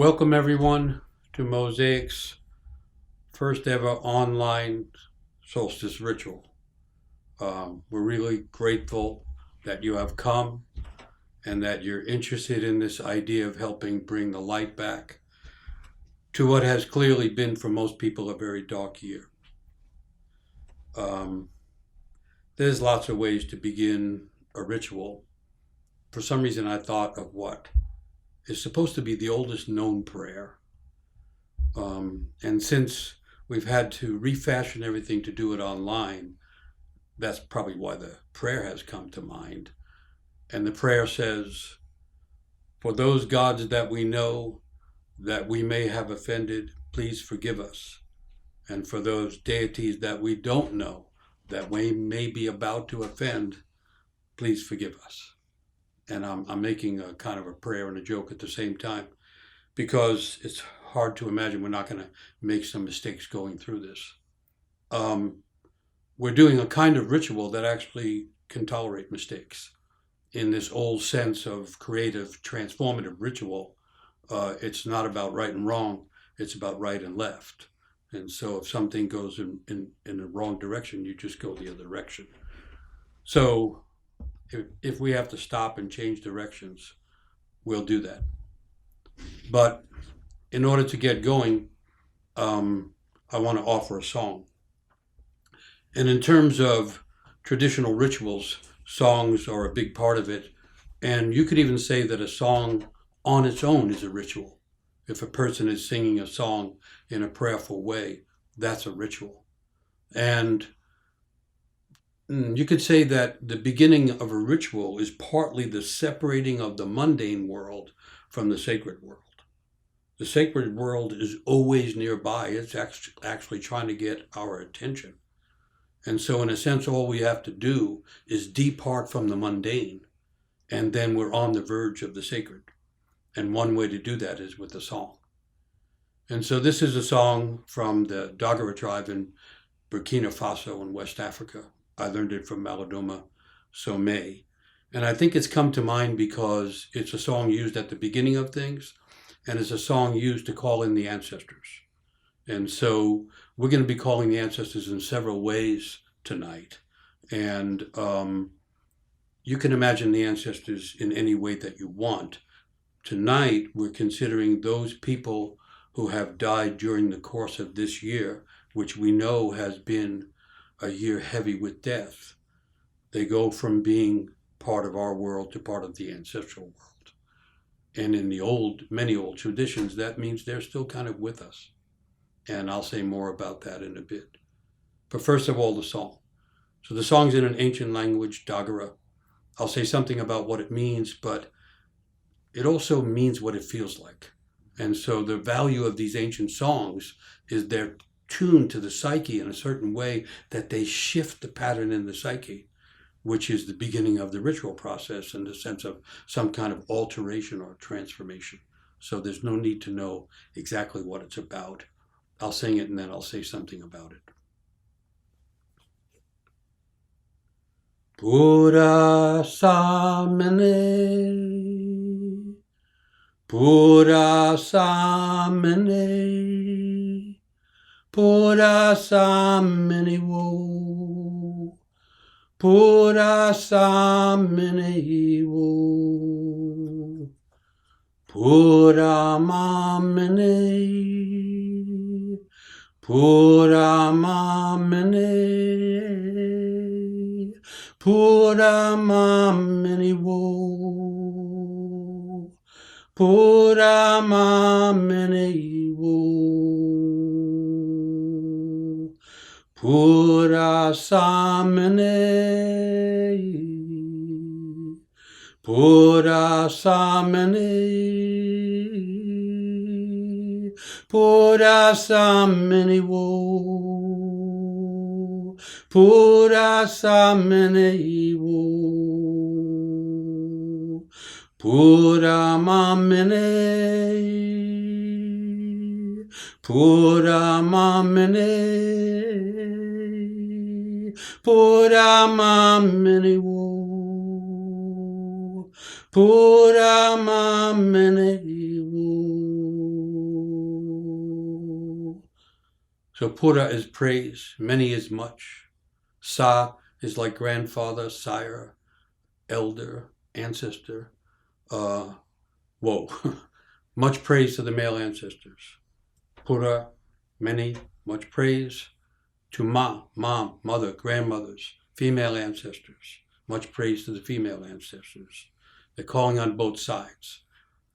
Welcome everyone to Mosaic's first ever online solstice ritual. We're really grateful that you have come and that you're interested in this idea of helping bring the light back to what has clearly been for most people a very dark year. There's lots of ways to begin a ritual. For some reason I thought of what is supposed to be the oldest known prayer. And since we've had to refashion everything to do it online, that's probably why the prayer has come to mind. And the prayer says, "For those gods that we know that we may have offended, please forgive us. And for those deities that we don't know that we may be about to offend, please forgive us." And I'm making a kind of a prayer and a joke at the same time, because it's hard to imagine we're not going to make some mistakes going through this. We're doing a kind of ritual that actually can tolerate mistakes. In this old sense of creative, transformative ritual, it's not about right and wrong, it's about right and left. And so if something goes in the wrong direction, you just go the other direction. So if we have to stop and change directions, we'll do that. But in order to get going, I want to offer a song. And in terms of traditional rituals, songs are a big part of it. And you could even say that a song on its own is a ritual. If a person is singing a song in a prayerful way, that's a ritual. And you could say that the beginning of a ritual is partly the separating of the mundane world from the sacred world. The sacred world is always nearby. It's actually trying to get our attention. And so in a sense, all we have to do is depart from the mundane, and then we're on the verge of the sacred. And one way to do that is with a song. And so this is a song from the Dagara tribe in Burkina Faso in West Africa. I learned it from Malidoma Somé. And I think it's come to mind because it's a song used at the beginning of things, and it's a song used to call in the ancestors. And so we're going to be calling the ancestors in several ways tonight. And you can imagine the ancestors in any way that you want. Tonight, we're considering those people who have died during the course of this year, which we know has been a year heavy with death. They go from being part of our world to part of the ancestral world. And in the many old traditions, that means they're still kind of with us. And I'll say more about that in a bit. But first of all, the song. So the song's in an ancient language, Dagara. I'll say something about what it means, but it also means what it feels like. And so the value of these ancient songs is they're tuned to the psyche in a certain way that they shift the pattern in the psyche, which is the beginning of the ritual process in the sense of some kind of alteration or transformation. So there's no need to know exactly what it's about. I'll sing it and then I'll say something about it. Pura samene, pura samene, pura samene wo, pura samene wo, pura mamene, pura mamene, pura mamene wo, pura mamene wo, pura samene, pura samene, pura samene wo, pura samene wo, pura mamene, pura mamene, pura mamene wo, プラマメネウ So Pura is praise, many is much. Sa is like grandfather, sire, elder, ancestor. Whoa, much praise to the male ancestors. Pura, many, much praise. To Ma, mom, mother, grandmothers, female ancestors. Much praise to the female ancestors. They're calling on both sides.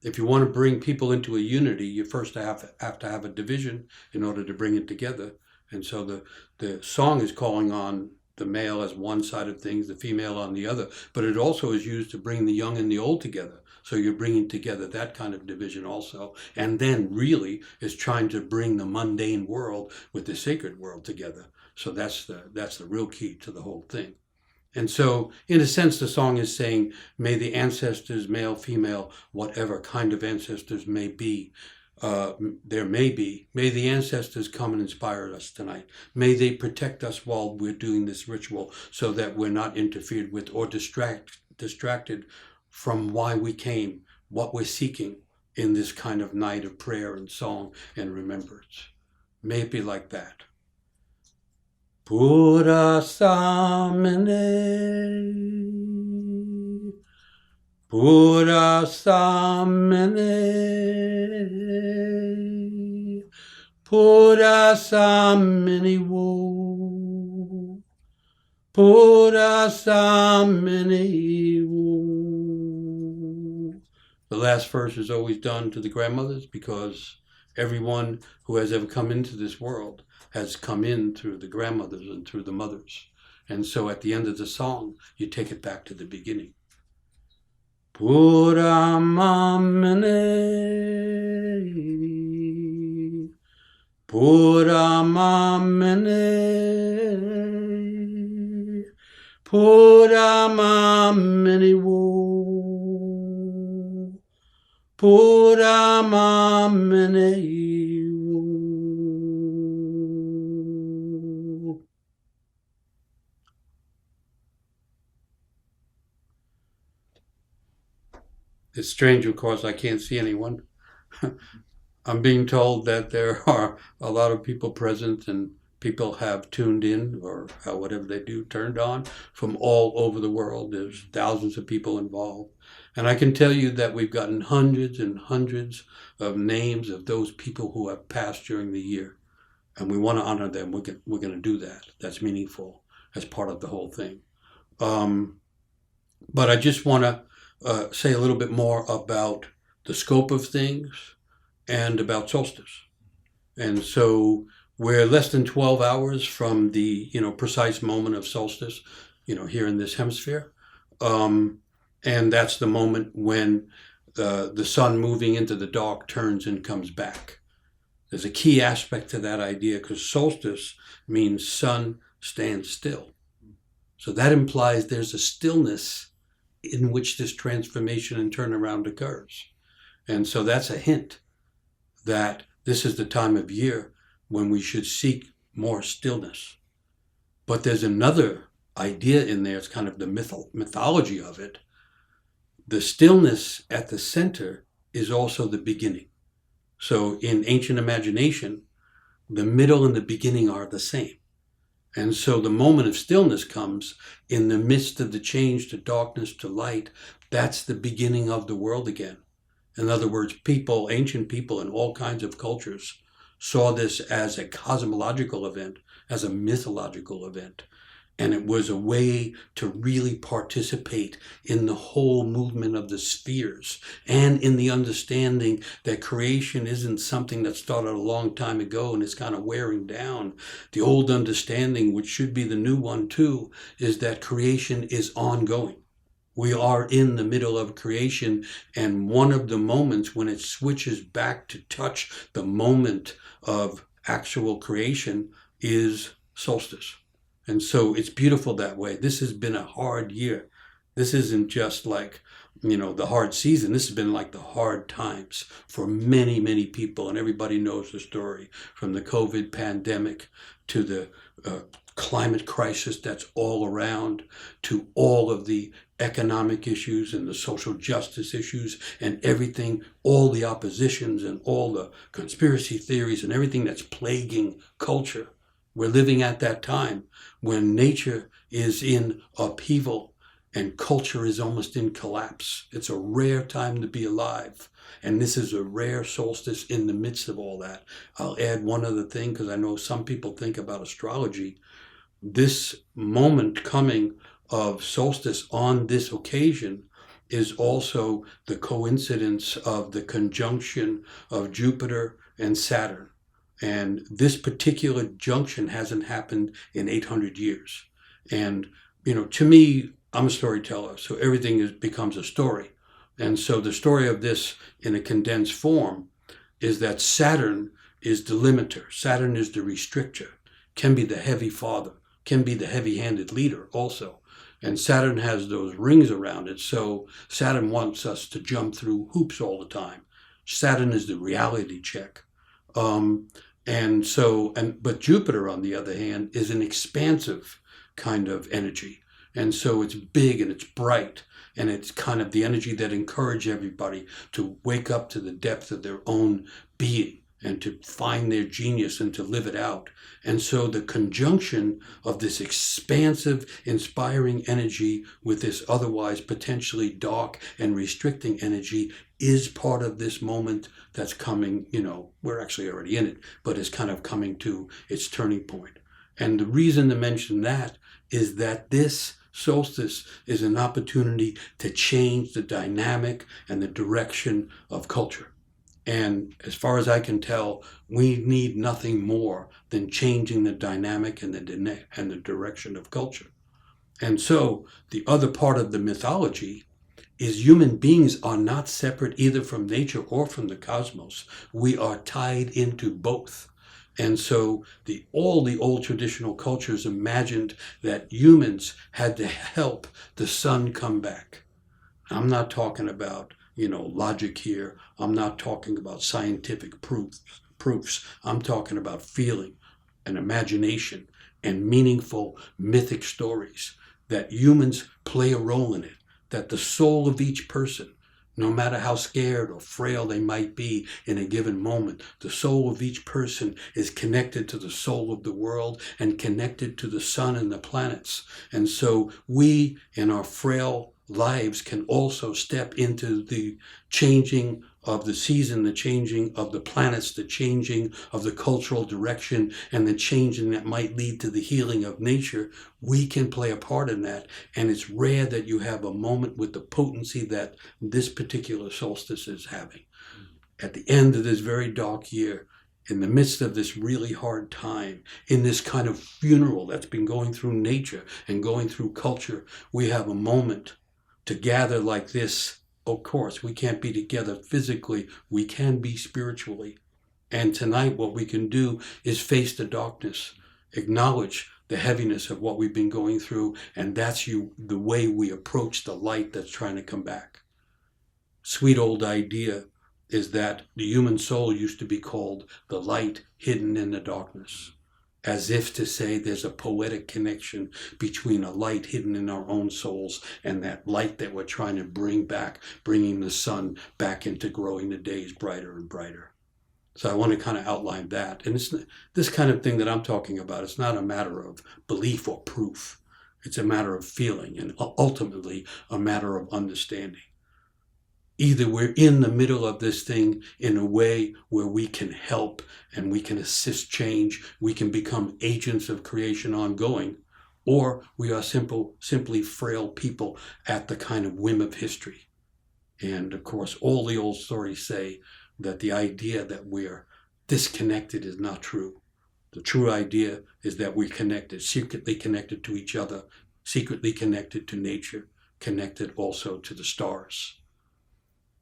If you want to bring people into a unity, you first have to have a division in order to bring it together. And so the song is calling on the male as one side of things, the female on the other. But it also is used to bring the young and the old together. So you're bringing together that kind of division also. And then really is trying to bring the mundane world with the sacred world together. So that's the real key to the whole thing. And so, in a sense, the song is saying, may the ancestors, male, female, whatever kind of ancestors may be, there may be, may the ancestors come and inspire us tonight. May they protect us while we're doing this ritual so that we're not interfered with or distracted from why we came, what we're seeking in this kind of night of prayer and song and remembrance. May it be like that. Pura samene, pura samene, pura samene wo, pura samene wo. The last verse is always done to the grandmothers because everyone who has ever come into this world has come in through the grandmothers and through the mothers. And so at the end of the song, you take it back to the beginning. Pura mamene, pura mamene, pura mamene wo, pura mamene wo. It's strange, of course, I can't see anyone. I'm being told that there are a lot of people present and people have tuned in or whatever they do, turned on from all over the world. There's thousands of people involved. And I can tell you that we've gotten hundreds and hundreds of names of those people who have passed during the year. And we want to honor them. We're going to do that. That's meaningful as part of the whole thing. But I just want to say a little bit more about the scope of things and about solstice. And so we're less than 12 hours from the precise moment of solstice, here in this hemisphere. And that's the moment when the sun moving into the dark turns and comes back. There's a key aspect to that idea because solstice means sun stands still. So that implies there's a stillness in which this transformation and turnaround occurs. And so that's a hint that this is the time of year when we should seek more stillness. But there's another idea in there, it's kind of the mythology of it. The stillness at the center is also the beginning. So in ancient imagination, the middle and the beginning are the same. And so the moment of stillness comes in the midst of the change to darkness to light. That's the beginning of the world again. In other words, ancient people in all kinds of cultures saw this as a cosmological event, as a mythological event. And it was a way to really participate in the whole movement of the spheres and in the understanding that creation isn't something that started a long time ago and is kind of wearing down. The old understanding, which should be the new one too, is that creation is ongoing. We are in the middle of creation, and one of the moments when it switches back to touch the moment of actual creation is solstice. And so it's beautiful that way. This has been a hard year. This isn't just like, the hard season. This has been like the hard times for many, many people. And everybody knows the story from the COVID pandemic to the climate crisis that's all around, to all of the economic issues and the social justice issues and everything, all the oppositions and all the conspiracy theories and everything that's plaguing culture. We're living at that time when nature is in upheaval and culture is almost in collapse. It's a rare time to be alive. And this is a rare solstice in the midst of all that. I'll add one other thing, because I know some people think about astrology. This moment coming of solstice on this occasion is also the coincidence of the conjunction of Jupiter and Saturn. And this particular junction hasn't happened in 800 years. And, to me, I'm a storyteller, so everything becomes a story. And so the story of this in a condensed form is that Saturn is the limiter. Saturn is the restrictor, can be the heavy father, can be the heavy-handed leader also. And Saturn has those rings around it, so Saturn wants us to jump through hoops all the time. Saturn is the reality check. But Jupiter, on the other hand, is an expansive kind of energy. And so it's big and it's bright, and it's kind of the energy that encourages everybody to wake up to the depth of their own being and to find their genius and to live it out. And so the conjunction of this expansive, inspiring energy with this otherwise potentially dark and restricting energy is part of this moment that's coming, we're actually already in it, but it's kind of coming to its turning point. And the reason to mention that is that this solstice is an opportunity to change the dynamic and the direction of culture. And as far as I can tell, we need nothing more than changing the dynamic and the direction of culture. And so the other part of the mythology is human beings are not separate either from nature or from the cosmos. We are tied into both. And so all the old traditional cultures imagined that humans had to help the sun come back. I'm not talking about, logic here. I'm not talking about scientific proofs. I'm talking about feeling and imagination and meaningful mythic stories, that humans play a role in it, that the soul of each person, no matter how scared or frail they might be in a given moment, the soul of each person is connected to the soul of the world and connected to the sun and the planets. And so we, in our frail lives, can also step into the changing of the season, the changing of the planets, the changing of the cultural direction, and the changing that might lead to the healing of nature. We can play a part in that. And it's rare that you have a moment with the potency that this particular solstice is having. At the end of this very dark year, in the midst of this really hard time, in this kind of funeral that's been going through nature and going through culture, we have a moment to gather like this. Of course, we can't be together physically. We can be spiritually. And tonight, what we can do is face the darkness, acknowledge the heaviness of what we've been going through, and that's the way we approach the light that's trying to come back. Sweet old idea is that the human soul used to be called the light hidden in the darkness, as if to say there's a poetic connection between a light hidden in our own souls and that light that we're trying to bring back, bringing the sun back into growing the days brighter and brighter. So I want to kind of outline that. And it's this kind of thing that I'm talking about. It's not a matter of belief or proof. It's a matter of feeling and ultimately a matter of understanding. Either we're in the middle of this thing in a way where we can help and we can assist change, we can become agents of creation ongoing, or we are simply frail people at the kind of whim of history. And of course, all the old stories say that the idea that we're disconnected is not true. The true idea is that we're connected, secretly connected to each other, secretly connected to nature, connected also to the stars.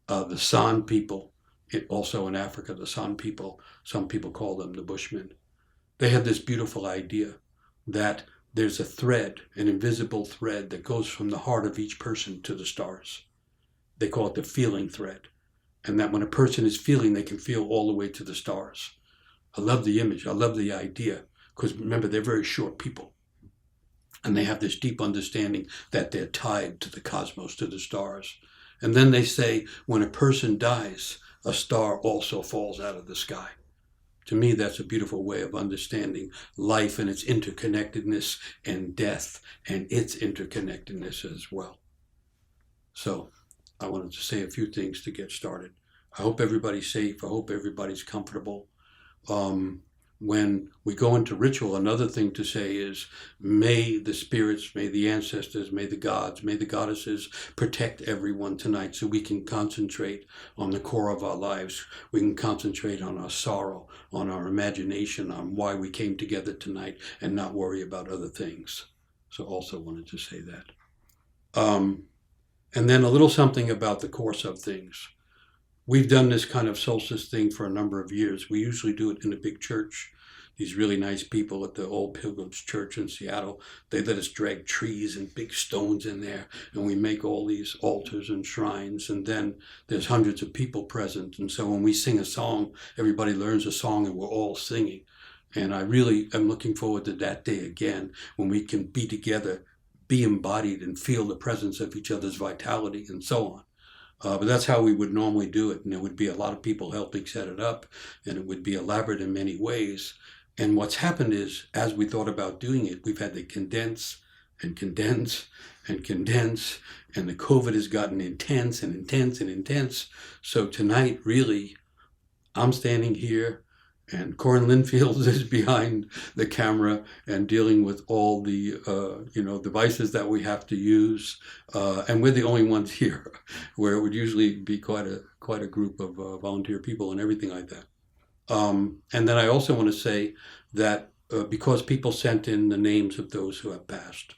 The San people, also in Africa, the San people, some people call them the Bushmen. They have this beautiful idea that there's a thread, an invisible thread that goes from the heart of each person to the stars. They call it the feeling thread. And that when a person is feeling, they can feel all the way to the stars. I love the image. I love the idea. Because remember, they're very short people. And they have this deep understanding that they're tied to the cosmos, to the stars. And then they say, when a person dies, a star also falls out of the sky. To me, that's a beautiful way of understanding life and its interconnectedness, and death and its interconnectedness as well. So I wanted to say a few things to get started. I hope everybody's safe. I hope everybody's comfortable. When we go into ritual, another thing to say is, may the spirits, may the ancestors, may the gods, may the goddesses protect everyone tonight, so we can concentrate on the core of our lives. We can concentrate on our sorrow, on our imagination, on why we came together tonight, and not worry about other things. So also wanted to say that. And then a little something about the course of things. We've done this kind of solstice thing for a number of years. We usually do it in a big church. These really nice people at the Old Pilgrims Church in Seattle, they let us drag trees and big stones in there, and we make all these altars and shrines, and then there's hundreds of people present. And so when we sing a song, everybody learns a song and we're all singing. And I really am looking forward to that day again, when we can be together, be embodied, and feel the presence of each other's vitality and so on. But that's how we would normally do it. And there would be a lot of people helping set it up, and it would be elaborate in many ways. And what's happened is, as we thought about doing it, we've had to condense and condense and condense, and the COVID has gotten intense and intense and intense. So tonight, really, I'm standing here, and Corin Linfield is behind the camera and dealing with all the devices that we have to use, and we're the only ones here, where it would usually be quite a group of volunteer people and everything like that. And then I also want to say that because people sent in the names of those who have passed,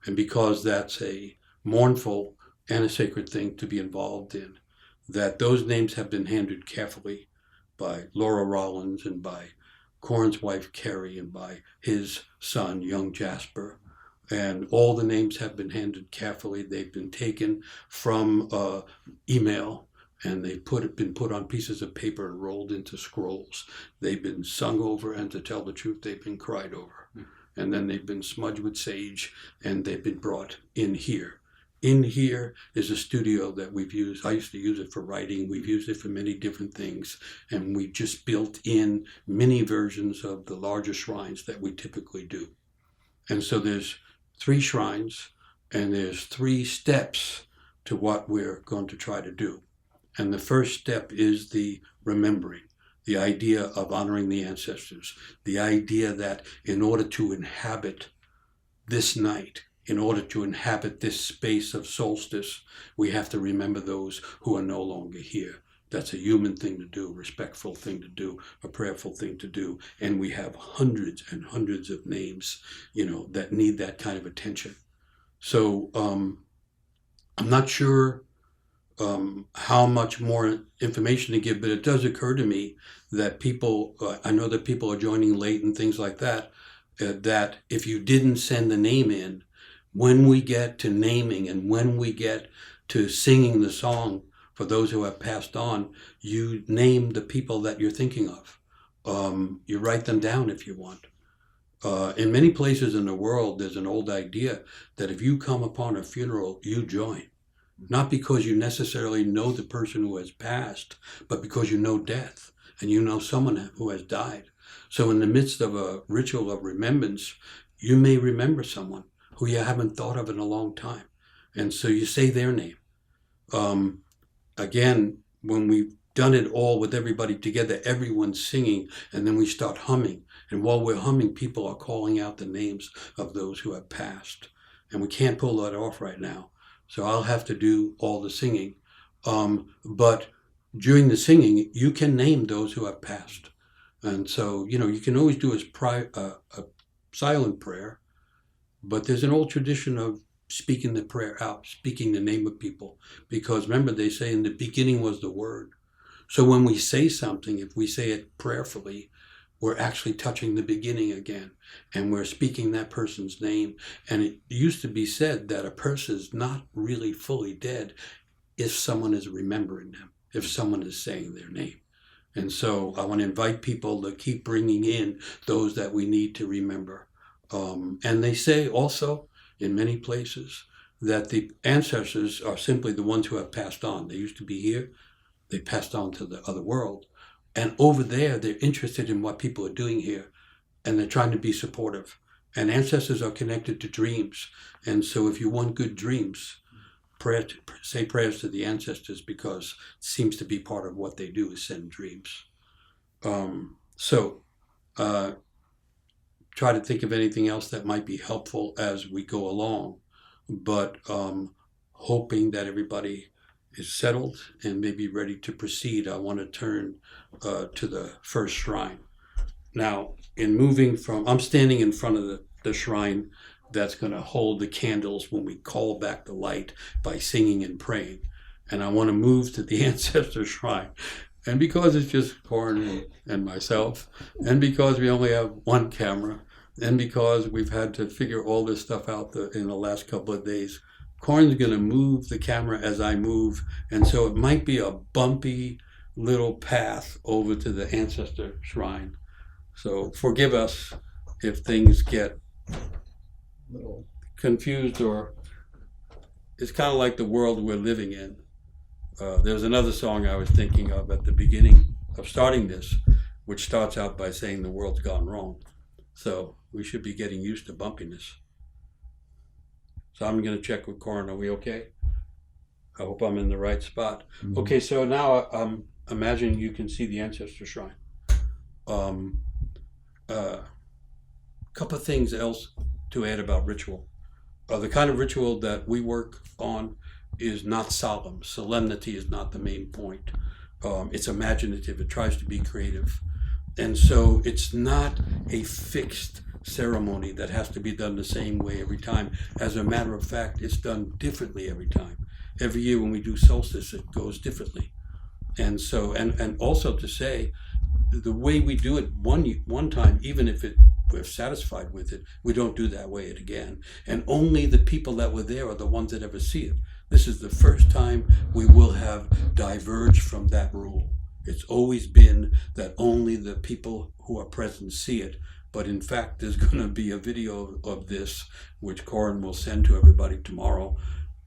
and because that's a mournful and a sacred thing to be involved in, that those names have been handled carefully by Laura Rollins, and by Corin's wife Carrie, and by his son young Jasper. And all the names have been handled carefully. They've been taken from email, and they've been put on pieces of paper and rolled into scrolls. They've been sung over, and to tell the truth, they've been cried over. And then they've been smudged with sage, and they've been brought in here. In here is a studio that we've used. I used to use it for writing. We've used it for many different things. And we just built in mini versions of the larger shrines that we typically do. And so there's 3 shrines, and there's 3 steps to what we're going to try to do. And the first step is the remembering, the idea of honoring the ancestors, the idea that in order to inhabit this night, in order to inhabit this space of solstice, we have to remember those who are no longer here. That's a human thing to do, a respectful thing to do, a prayerful thing to do. And we have hundreds and hundreds of names, that need that kind of attention. So I'm not sure how much more information to give, but it does occur to me that people, I know that people are joining late and things like that, that if you didn't send the name in, when we get to naming and when we get to singing the song for those who have passed on, you name the people that you're thinking of. You write them down if you want. In many places in the world, there's an old idea that if you come upon a funeral, you join. Not because you necessarily know the person who has passed, but because you know death and you know someone who has died. So in the midst of a ritual of remembrance, you may remember someone who you haven't thought of in a long time. And so you say their name. Again, when we've done it all with everybody together, everyone's singing, and then we start humming. And while we're humming, people are calling out the names of those who have passed. And we can't pull that off right now. So I'll have to do all the singing. But during the singing, you can name those who have passed. And so, you can always do a silent prayer, but there's an old tradition of speaking the prayer out, speaking the name of people. Because remember, they say in the beginning was the word. So when we say something, if we say it prayerfully, we're actually touching the beginning again, and we're speaking that person's name. And it used to be said that a person is not really fully dead if someone is remembering them, if someone is saying their name. And so I want to invite people to keep bringing in those that we need to remember. And they say also in many places that the ancestors are simply the ones who have passed on. They used to be here, they passed on to the other world. And over there, they're interested in what people are doing here, and they're trying to be supportive. And ancestors are connected to dreams. And so if you want good dreams, say prayers to the ancestors, because it seems to be part of what they do is send dreams. So try to think of anything else that might be helpful as we go along, but hoping that everybody is settled and maybe ready to proceed. I want to turn to the first shrine. Now, in moving from, I'm standing in front of the shrine that's going to hold the candles when we call back the light by singing and praying. And I want to move to the ancestor shrine. And because it's just Corin and myself, and because we only have one camera, and because we've had to figure all this stuff out in the last couple of days, Corin's going to move the camera as I move. And so it might be a bumpy little path over to the ancestor shrine. So forgive us if things get a little confused, or it's kind of like the world we're living in. There was another song I was thinking of at the beginning of starting this, which starts out by saying the world's gone wrong. So we should be getting used to bumpiness. So I'm going to check with Corin. Are we okay? I hope I'm in the right spot. Mm-hmm. Okay, so now imagine you can see the ancestor shrine. Couple of things else to add about ritual. The kind of ritual that we work on is not solemn. Solemnity is not the main point. It's imaginative. It tries to be creative. And so it's not a fixed ceremony that has to be done the same way every time. As a matter of fact, it's done differently every time. Every year when we do solstice, it goes differently. And so, and also to say, the way we do it one time, even if we're satisfied with it, we don't do that way it again. And only the people that were there are the ones that ever see it. This is the first time we will have diverged from that rule. It's always been that only the people who are present see it. But in fact, there's going to be a video of this, which Corin will send to everybody tomorrow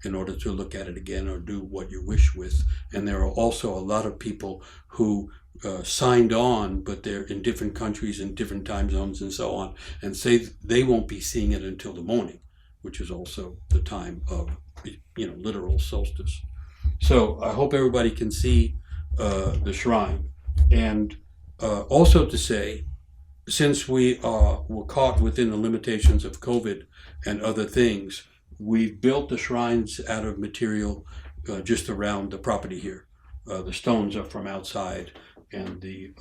in order to look at it again or do what you wish with. And there are also a lot of people who signed on, but they're in different countries and different time zones and so on, and say they won't be seeing it until the morning, which is also the time of, literal solstice. So I hope everybody can see the shrine. And also to say, since we were caught within the limitations of COVID and other things, we've built the shrines out of material just around the property here. The stones are from outside, and the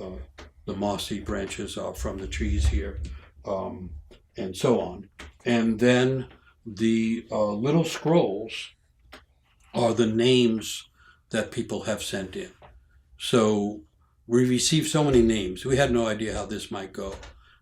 mossy branches are from the trees here, and so on. And then the little scrolls are the names that people have sent in. So we received so many names. We had no idea how this might go.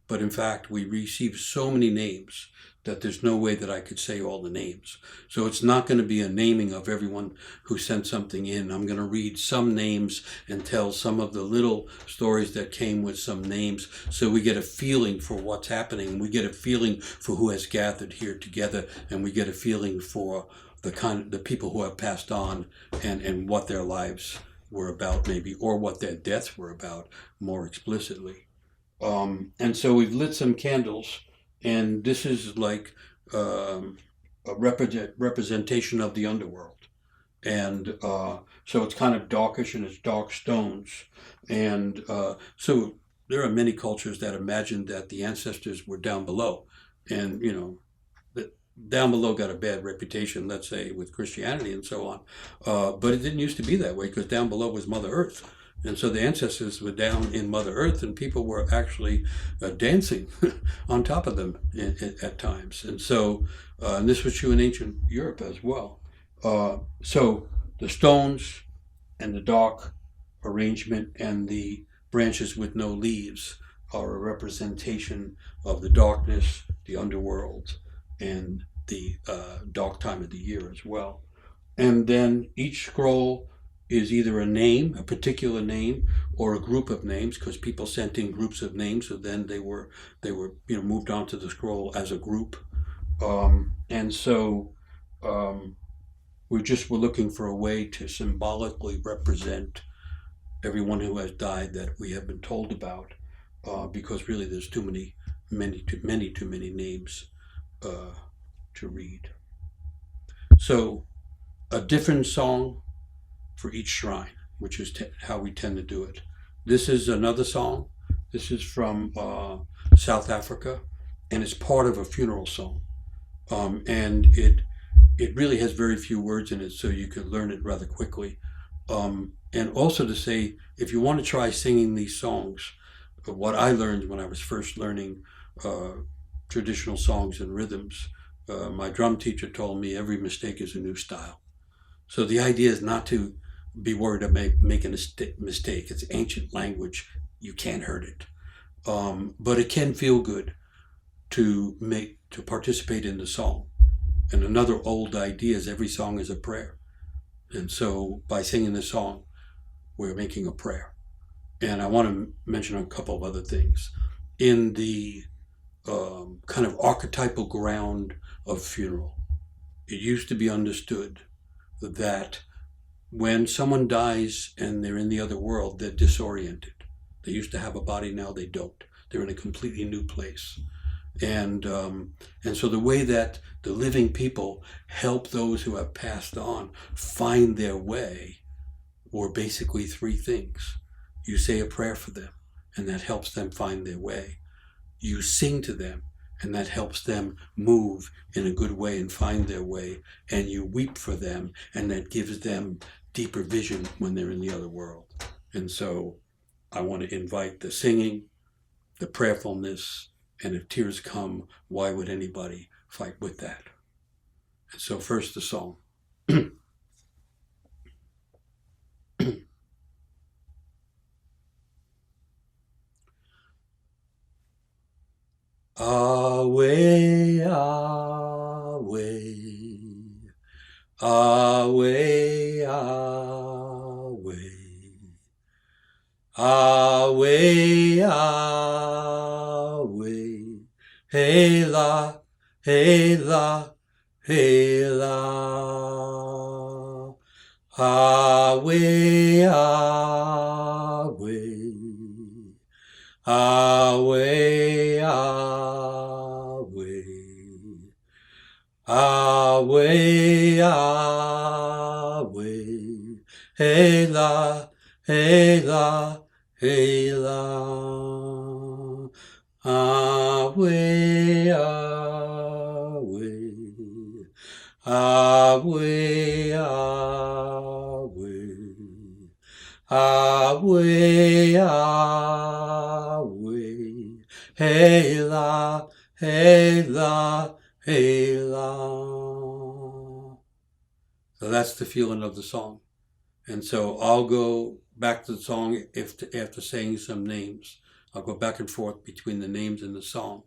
But in fact, we received so many names that there's no way that I could say all the names. So it's not going to be a naming of everyone who sent something in. I'm going to read some names and tell some of the little stories that came with some names, so we get a feeling for what's happening. We get a feeling for who has gathered here together, and we get a feeling for the people who have passed on and what their lives were about, maybe, or what their deaths were about more explicitly. And so we've lit some candles, and this is like a representation of the underworld. And so it's kind of darkish, and it's dark stones. And so there are many cultures that imagine that the ancestors were down below. And, down below got a bad reputation, let's say, with Christianity and so on. But it didn't used to be that way, because down below was Mother Earth. And so the ancestors were down in Mother Earth, and people were actually dancing on top of them at times. And so, and this was true in ancient Europe as well. So the stones and the dark arrangement and the branches with no leaves are a representation of the darkness, the underworld, and the dark time of the year as well. And then each scroll is either a name, a particular name, or a group of names, because people sent in groups of names, so then they were moved onto the scroll as a group. And so we're looking for a way to symbolically represent everyone who has died that we have been told about, because really there's too many names to read. So a different song for each shrine, which is how we tend to do it. This is another song. This is from South Africa, and it's part of a funeral song. And it really has very few words in it, so you can learn it rather quickly. And also to say, if you want to try singing these songs, what I learned when I was first learning traditional songs and rhythms, my drum teacher told me every mistake is a new style. So the idea is not to be worried about making a mistake. It's ancient language. You can't hurt it. But it can feel good to participate in the song. And another old idea is every song is a prayer. And so by singing this song, we're making a prayer. And I want to mention a couple of other things. In the kind of archetypal ground of funeral, it used to be understood that when someone dies and they're in the other world, they're disoriented. They used to have a body, now they don't. They're in a completely new place. And so the way that the living people help those who have passed on find their way were basically three things. You say a prayer for them, and that helps them find their way. You sing to them, and that helps them move in a good way and find their way. And you weep for them, and that gives them deeper vision when they're in the other world. And so I want to invite the singing, the prayerfulness, and if tears come, why would anybody fight with that? And so first the song. Away, away, away, away, away, away, hey la, hey la, hey la, away, away, away, away, away, away, hey la, hey la, hey la, away, away, away, away, away, away, hey la, hey la, hey la. So that's the feeling of the song. And so I'll go back to the song after saying some names. I'll go back and forth between the names and the song.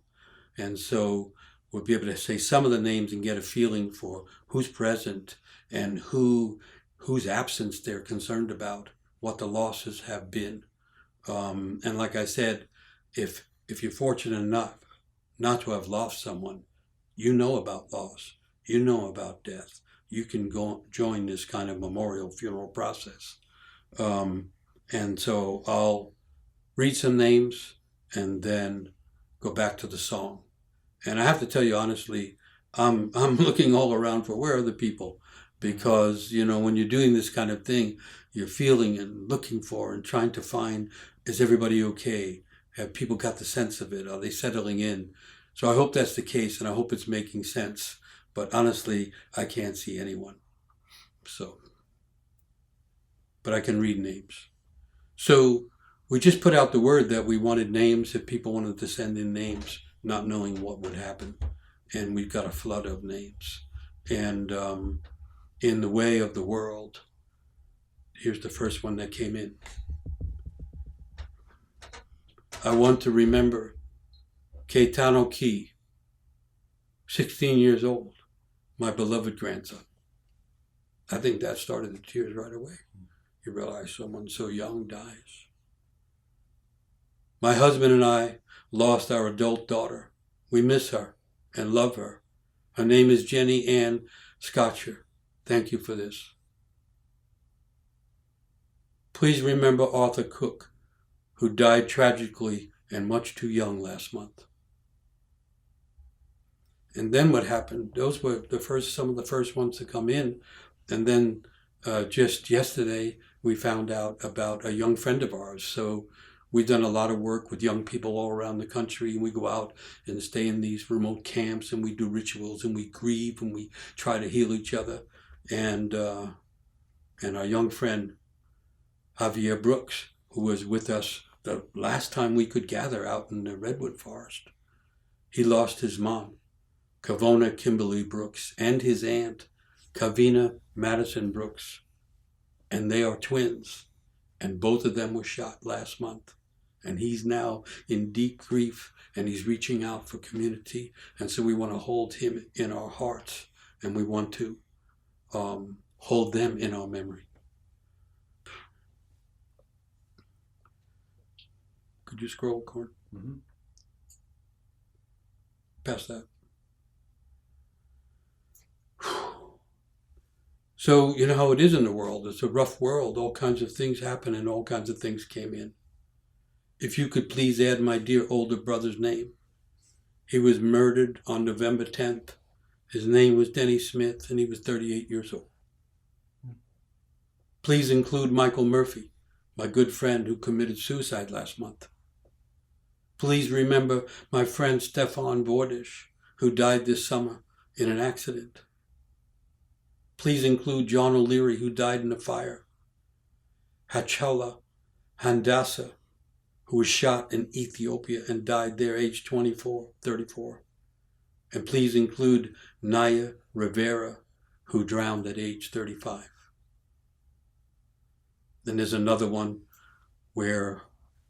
And so we'll be able to say some of the names and get a feeling for who's present and whose absence they're concerned about, what the losses have been. And like I said, if you're fortunate enough not to have lost someone, you know about loss, you know about death. You can go join this kind of memorial funeral process. And so I'll read some names and then go back to the song. And I have to tell you honestly, I'm looking all around for where are the people, because when you're doing this kind of thing, you're feeling and looking for and trying to find, is everybody okay? Have people got the sense of it? Are they settling in? So I hope that's the case, and I hope it's making sense. But honestly, I can't see anyone. But I can read names. So we just put out the word that we wanted names if people wanted to send in names, not knowing what would happen. And we've got a flood of names. And in the way of the world, here's the first one that came in. I want to remember Keitano Ki, 16 years old, my beloved grandson. I think that started the tears right away. you realize someone so young dies. My husband and I lost our adult daughter. We miss her and love her. Her name is Jenny Ann Scotcher. Thank you for this. Please remember Arthur Cook, who died tragically and much too young last month. And then what happened? Those were some of the first ones to come in. And then just yesterday, we found out about a young friend of ours. So we've done a lot of work with young people all around the country, and we go out and stay in these remote camps, and we do rituals, and we grieve, and we try to heal each other. And our young friend, Javier Brooks, who was with us the last time we could gather out in the Redwood Forest, he lost his mom, Kavona Kimberly Brooks, and his aunt, Kavina Madison Brooks. And they are twins, and both of them were shot last month. And he's now in deep grief, and he's reaching out for community. And so we want to hold him in our hearts, and we want to hold them in our memory. Could you scroll, Corn? Mm-hmm. Past that. So, you know how it is in the world. It's a rough world. All kinds of things happen and all kinds of things came in. If you could please add my dear older brother's name. He was murdered on November 10th. His name was Denny Smith, and he was 38 years old. Please include Michael Murphy, my good friend who committed suicide last month. Please remember my friend Stefan Vordish, who died this summer in an accident. Please include John O'Leary, who died in a fire. Hachala Handasa, who was shot in Ethiopia and died there aged 34. And please include Naya Rivera, who drowned at age 35. Then there's another one where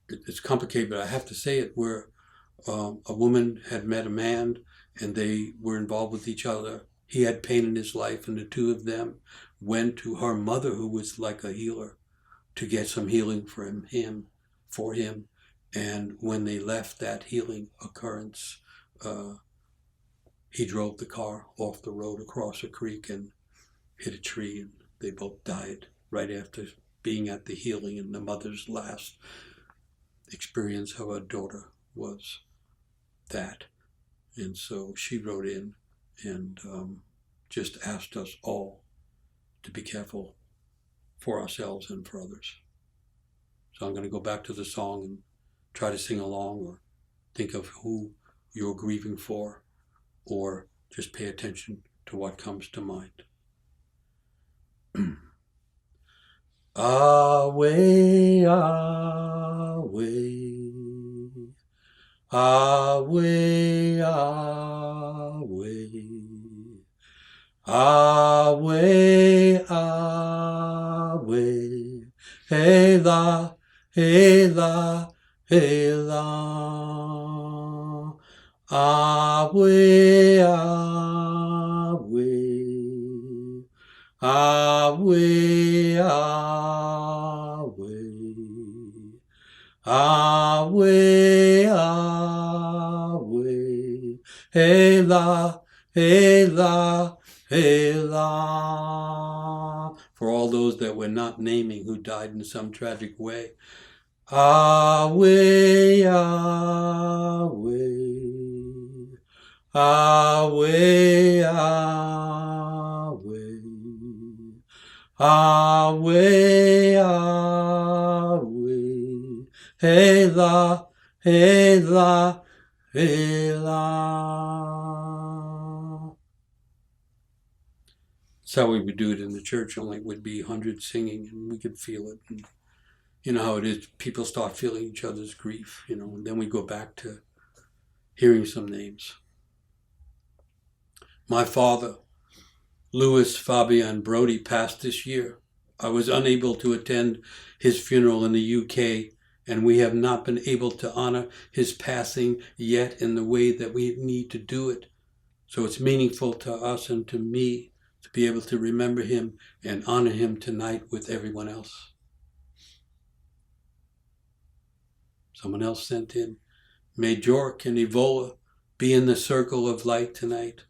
it's complicated, but I have to say it, where a woman had met a man and they were involved with each other. He had pain in his life, and the two of them went to her mother, who was like a healer, to get some healing for him. And when they left that healing occurrence, he drove the car off the road across a creek and hit a tree, and they both died right after being at the healing. And the mother's last experience of her daughter was that. And so she wrote in and just asked us all to be careful for ourselves and for others. So I'm going to go back to the song and try to sing along, or think of who you're grieving for, or just pay attention to what comes to mind. Away, away, away, away, away, away, hey la, hey la, hey la, away, away, away, away, away, away, hey la, hey la, hey la. For all those that we're not naming who died in some tragic way. Away, away, away, away, away, away, hey la, hey la, hey la. That's how we would do it in the church, only it would be hundreds singing, and we could feel it. And you know how it is, people start feeling each other's grief, and then we go back to hearing some names. My father, Louis Fabian Brody, passed this year. I was unable to attend his funeral in the UK, and we have not been able to honor his passing yet in the way that we need to do it. So it's meaningful to us and to me to be able to remember him and honor him tonight with everyone else. Someone else sent in, may Jork and Evola be in the circle of light tonight.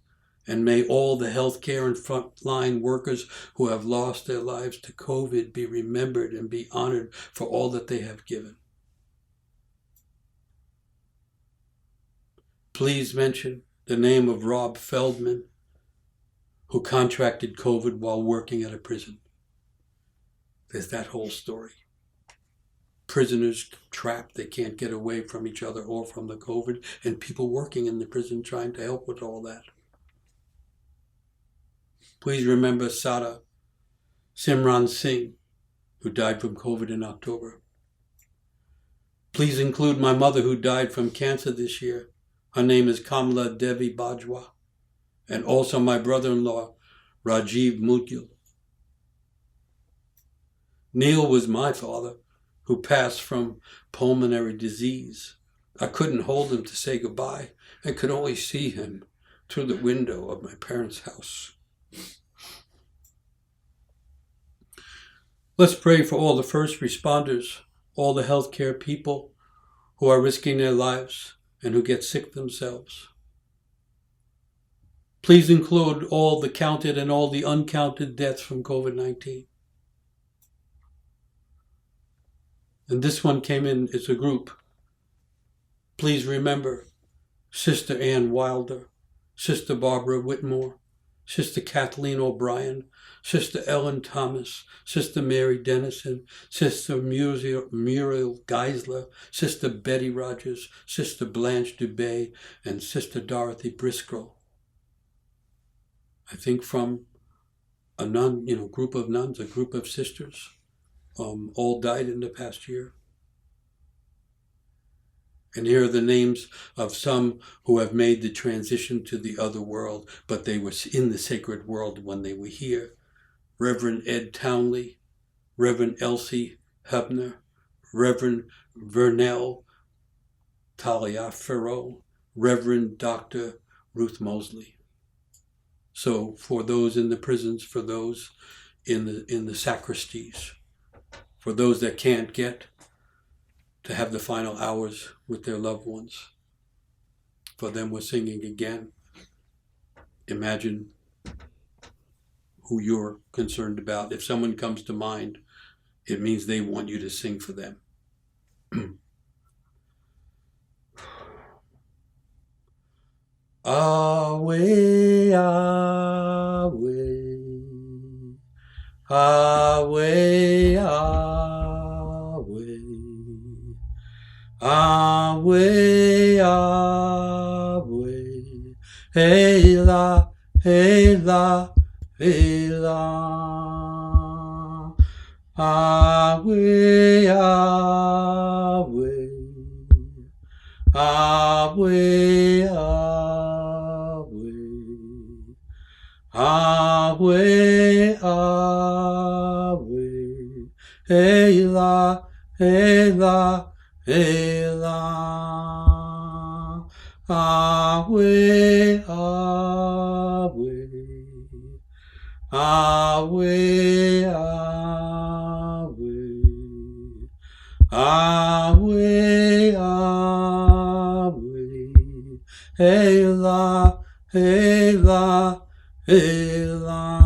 And may all the healthcare and frontline workers who have lost their lives to COVID be remembered and be honored for all that they have given. Please mention the name of Rob Feldman, who contracted COVID while working at a prison. There's that whole story. Prisoners trapped, they can't get away from each other or from the COVID, and people working in the prison trying to help with all that. Please remember Sada Simran Singh, who died from COVID in October. Please include my mother, who died from cancer this year. Her name is Kamala Devi Bajwa. And also my brother-in-law, Rajiv Mudgil. Neil was my father, who passed from pulmonary disease. I couldn't hold him to say goodbye and could only see him through the window of my parents' house. Let's pray for all the first responders, all the healthcare people who are risking their lives and who get sick themselves. Please include all the counted and all the uncounted deaths from COVID-19. And this one came in as a group. Please remember Sister Ann Wilder, Sister Barbara Whitmore, Sister Kathleen O'Brien, Sister Ellen Thomas, Sister Mary Dennison, Sister Muriel Geisler, Sister Betty Rogers, Sister Blanche Dubé, and Sister Dorothy Briscoe. I think from a nun, group of nuns, a group of sisters, all died in the past year. And here are the names of some who have made the transition to the other world, but they were in the sacred world when they were here. Reverend Ed Townley, Reverend Elsie Hebner, Reverend Vernell Taliaferro, Reverend Dr. Ruth Mosley. So for those in the prisons, for those in the sacristies, for those that can't get to have the final hours with their loved ones, for them we're singing again. Imagine who you're concerned about. If someone comes to mind, it means they want you to sing for them. Away, away, away, away, away, away, hey la, hey la, hey la, away, away, away, away, away, hey la, hey la, hey la, away, away, away, away, away, away, hey la, hey la, hey la.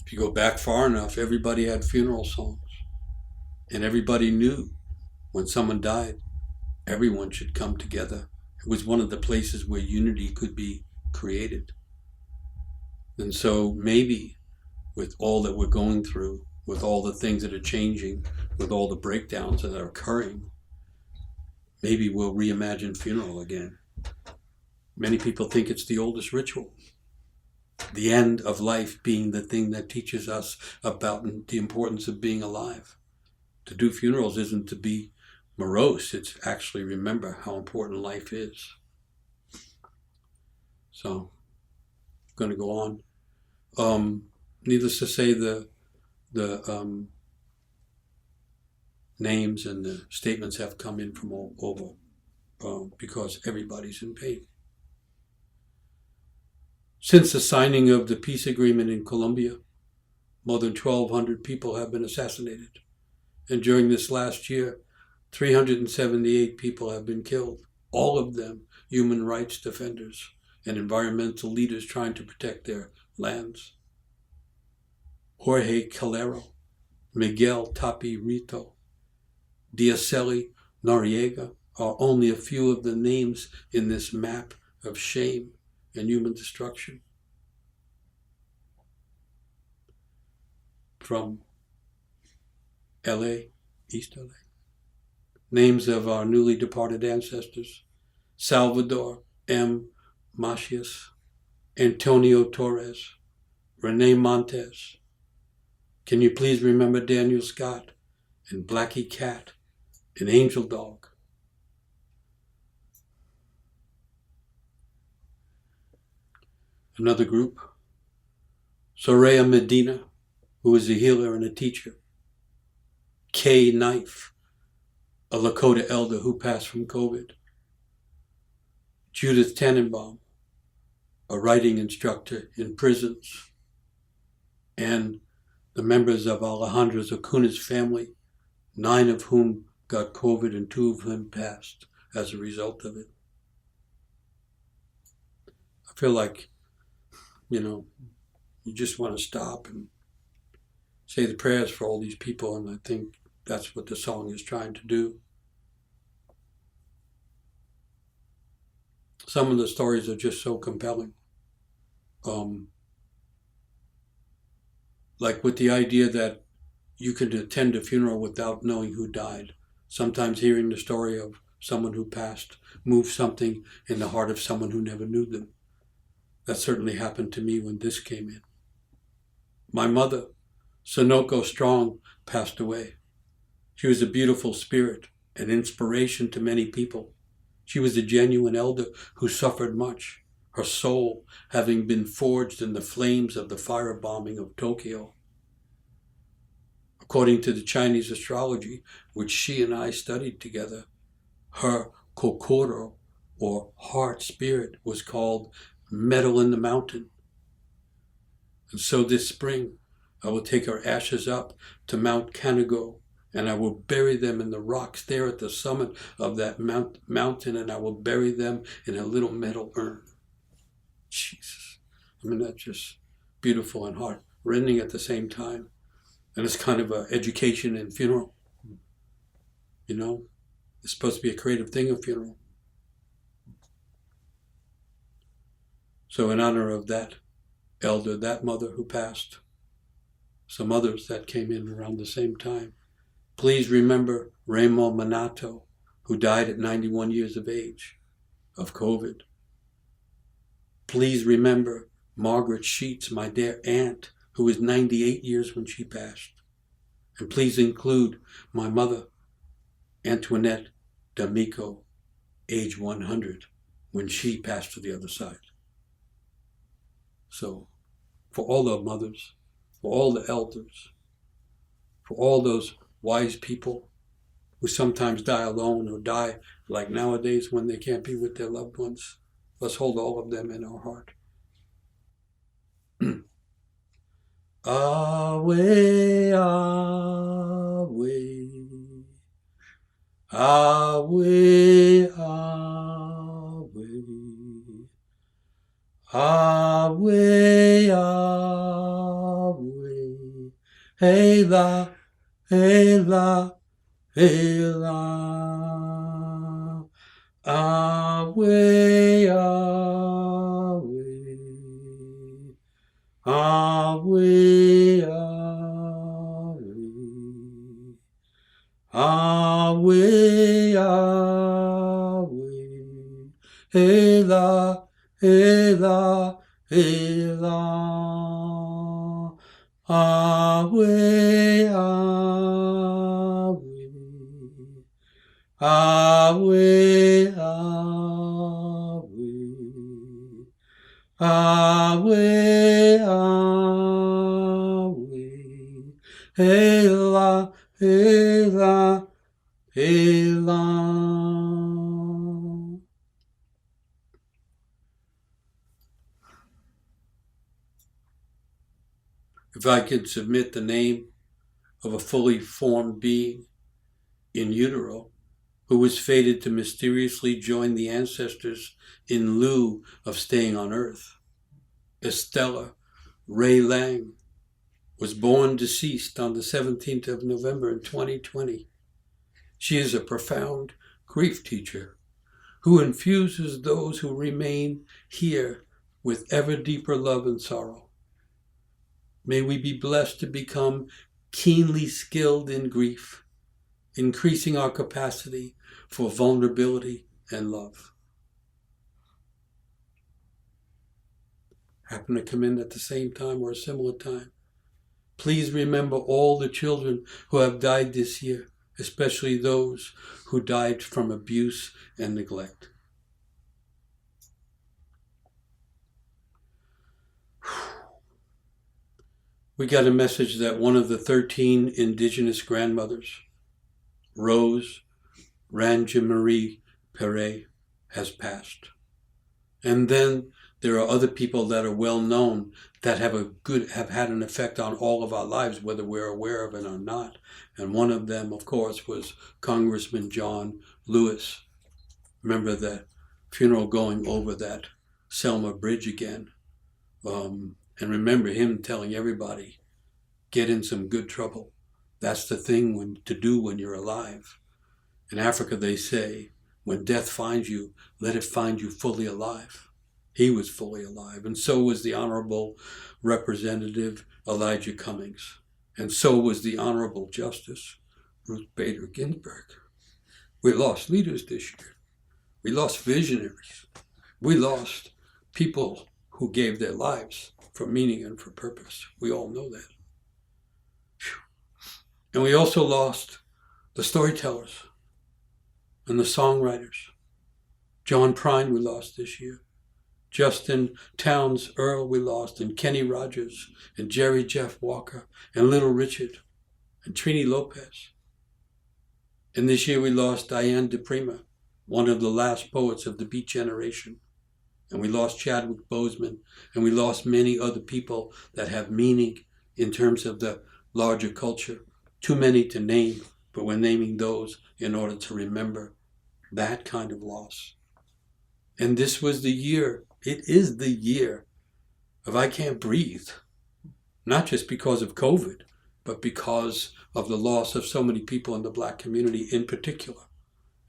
If you go back far enough, everybody had funeral songs. And everybody knew when someone died, everyone should come together. It was one of the places where unity could be created. And so maybe with all that we're going through, with all the things that are changing, with all the breakdowns that are occurring, maybe we'll reimagine funeral again. Many people think it's the oldest ritual. The end of life being the thing that teaches us about the importance of being alive. To do funerals isn't to be morose, it's actually remember how important life is. So, I'm going to go on. Needless to say, the names and the statements have come in from all over because everybody's in pain. Since the signing of the peace agreement in Colombia, more than 1,200 people have been assassinated. And during this last year, 378 people have been killed, all of them human rights defenders and environmental leaders trying to protect their lands. Jorge Calero, Miguel Tapi Rito, Diaceli Noriega are only a few of the names in this map of shame and human destruction. From LA, East LA. Names of our newly departed ancestors: Salvador M. Macias, Antonio Torres, Rene Montes. Can you please remember Daniel Scott and Blackie Cat and Angel Dog? Another group: Soraya Medina, who is a healer and a teacher. Kay Knife, a Lakota elder who passed from COVID. Judith Tannenbaum, a writing instructor in prisons. And the members of Alejandro Zacuna's family, 9 of whom got COVID and 2 of them passed as a result of it. I feel like, you just want to stop and say the prayers for all these people, and I think that's what the song is trying to do. Some of the stories are just so compelling. Like with the idea that you can attend a funeral without knowing who died. Sometimes hearing the story of someone who passed moves something in the heart of someone who never knew them. That certainly happened to me when this came in. My mother, Sonoko Strong, passed away. She was a beautiful spirit, an inspiration to many people. She was a genuine elder who suffered much, her soul having been forged in the flames of the firebombing of Tokyo. According to the Chinese astrology, which she and I studied together, her kokoro, or heart spirit, was called metal in the mountain. And so this spring, I will take her ashes up to Mount Canago, and I will bury them in the rocks there at the summit of that mountain, and I will bury them in a little metal urn. Jesus. That's just beautiful and heart-rending at the same time. And it's kind of an education in funeral. It's supposed to be a creative thing, a funeral. So in honor of that elder, that mother who passed, some others that came in around the same time, please remember Remo Manato, who died at 91 years of age of COVID. Please remember Margaret Sheets, my dear aunt, who was 98 years when she passed. And please include my mother, Antoinette D'Amico, age 100, when she passed to the other side. So, for all the mothers, for all the elders, for all those wise people who sometimes die alone or die like nowadays when they can't be with their loved ones, let's hold all of them in our heart. Away, away, away, away, away, away, hey la, hey la, hey la, away, away, away, away, away, away, hey la, hey la, hey la, away, away, away, away, away, away, hey la, hey la, hey la. If I could submit the name of a fully formed being in utero who was fated to mysteriously join the ancestors in lieu of staying on Earth, Estella Ray Lang was born deceased on the 17th of November in 2020. She is a profound grief teacher who infuses those who remain here with ever deeper love and sorrow. May we be blessed to become keenly skilled in grief, increasing our capacity for vulnerability and love. Happen to come in at the same time or a similar time. Please remember all the children who have died this year, especially those who died from abuse and neglect. We got a message that one of the 13 indigenous grandmothers, Rose Ranjamarie Perret, has passed. And then there are other people that are well known that have had an effect on all of our lives, whether we're aware of it or not. And one of them, of course, was Congressman John Lewis. Remember the funeral going over that Selma Bridge again. And remember him telling everybody, get in some good trouble. That's the thing to do when you're alive. In Africa, they say, when death finds you, let it find you fully alive. He was fully alive, and so was the Honorable Representative Elijah Cummings, and so was the Honorable Justice Ruth Bader Ginsburg. We lost leaders this year. We lost visionaries. We lost people who gave their lives for meaning and for purpose. We all know that. And we also lost the storytellers and the songwriters. John Prine we lost this year. Justin Townes Earl we lost, and Kenny Rogers, and Jerry Jeff Walker, and Little Richard, and Trini Lopez. And this year we lost Diane DePrima, one of the last poets of the Beat Generation. And we lost Chadwick Boseman, and we lost many other people that have meaning in terms of the larger culture. Too many to name, but we're naming those in order to remember that kind of loss. And this was the year, it is the year of I Can't Breathe. Not just because of COVID, but because of the loss of so many people in the Black community in particular.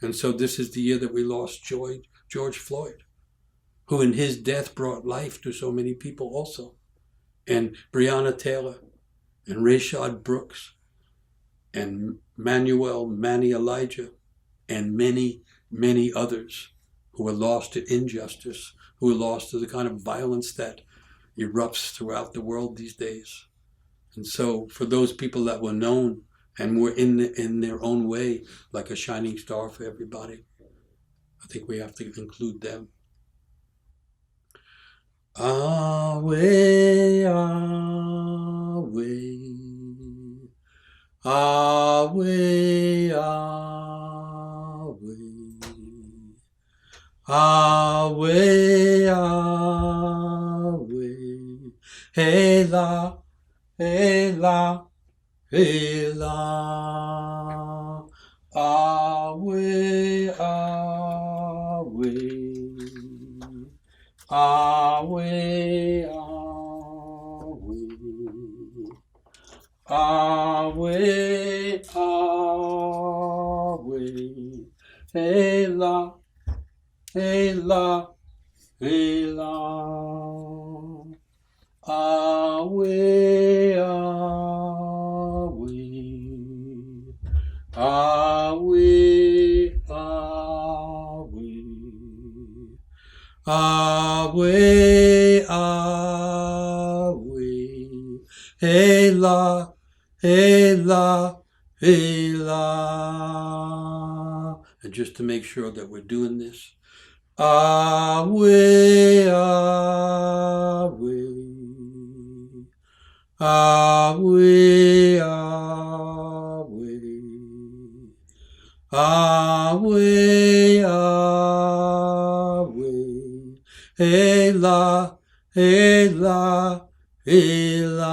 And so this is the year that we lost George Floyd, who in his death brought life to so many people also. And Breonna Taylor, and Rayshard Brooks, and Manny Elijah, and many, many others who were lost to injustice, who were lost to the kind of violence that erupts throughout the world these days. And so for those people that were known and were in their own way like a shining star for everybody, I think we have to include them. Away, away, away, away, away, away, hey la, hey la, hey la, away, away, away, away, away, away, hey la, hey la, hey la, away, away, away, away, away, away, hey la, hey la, hey la. And just to make sure that we're doing this, away, away, away, away, away, away, hey la, hey la, Ela.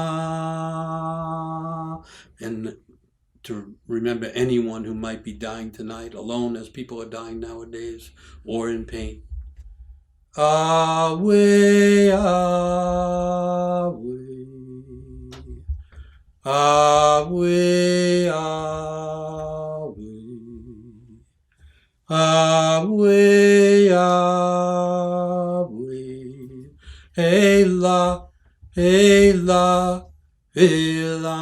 And to remember anyone who might be dying tonight, alone as people are dying nowadays, or in pain. Away, away, away, away, away, away, Ela, Ela, Ela.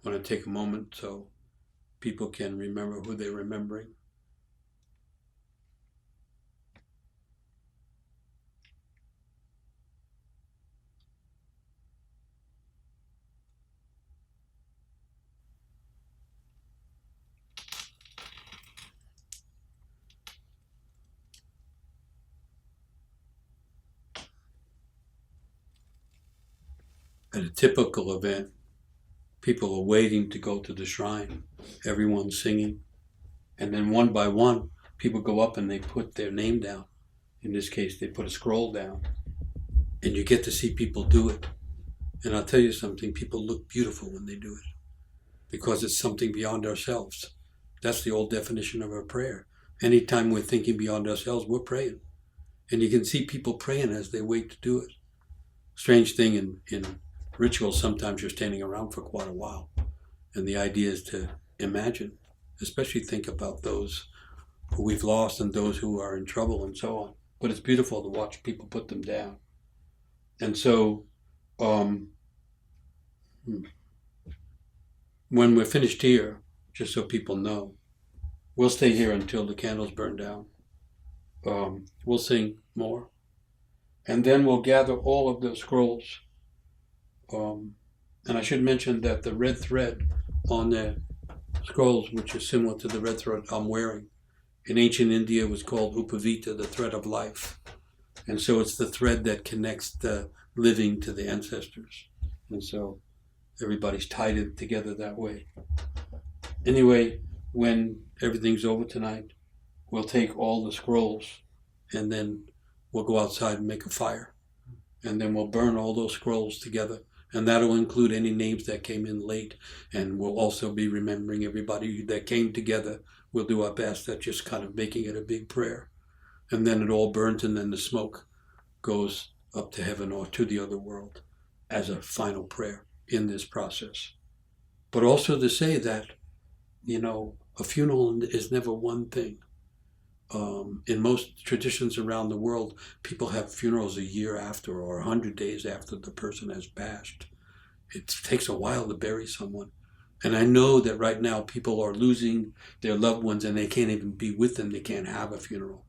I want to take a moment so people can remember who they're remembering. At a typical event, people are waiting to go to the shrine. Everyone's singing. And then one by one, people go up and they put their name down. In this case, they put a scroll down. And you get to see people do it. And I'll tell you something, people look beautiful when they do it. Because it's something beyond ourselves. That's the old definition of our prayer. Anytime we're thinking beyond ourselves, we're praying. And you can see people praying as they wait to do it. Strange thing in rituals, sometimes you're standing around for quite a while. And the idea is to imagine, especially think about those who we've lost and those who are in trouble and so on. But it's beautiful to watch people put them down. And so when we're finished here, just so people know, we'll stay here until the candles burn down. We'll sing more. And then we'll gather all of the scrolls. And I should mention that the red thread on the scrolls, which is similar to the red thread I'm wearing, in ancient India was called Upavita, the thread of life. And so it's the thread that connects the living to the ancestors. And so everybody's tied it together that way. Anyway, when everything's over tonight, we'll take all the scrolls and then we'll go outside and make a fire. And then we'll burn all those scrolls together. And that'll include any names that came in late. And we'll also be remembering everybody that came together. We'll do our best at just kind of making it a big prayer. And then it all burns and then the smoke goes up to heaven or to the other world as a final prayer in this process. But also to say that, a funeral is never one thing. In most traditions around the world, people have funerals a year after or 100 days after the person has passed. It takes a while to bury someone. And I know that right now people are losing their loved ones and they can't even be with them. They can't have a funeral.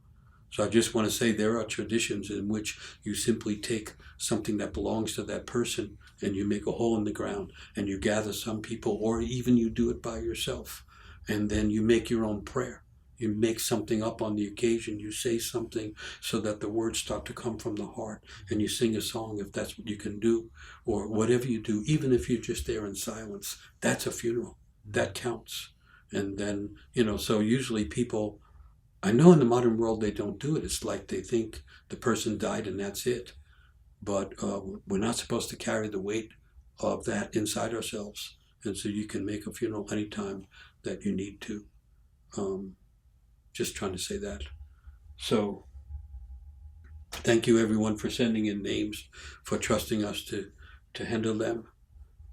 So I just want to say there are traditions in which you simply take something that belongs to that person and you make a hole in the ground and you gather some people, or even you do it by yourself. And then you make your own prayer. You make something up on the occasion. You say something so that the words start to come from the heart. And you sing a song if that's what you can do. Or whatever you do, even if you're just there in silence, that's a funeral. That counts. And then, so usually people, I know in the modern world they don't do it. It's like they think the person died and that's it. But we're not supposed to carry the weight of that inside ourselves. And so you can make a funeral anytime that you need to. Just trying to say that. So thank you everyone for sending in names, for trusting us to handle them.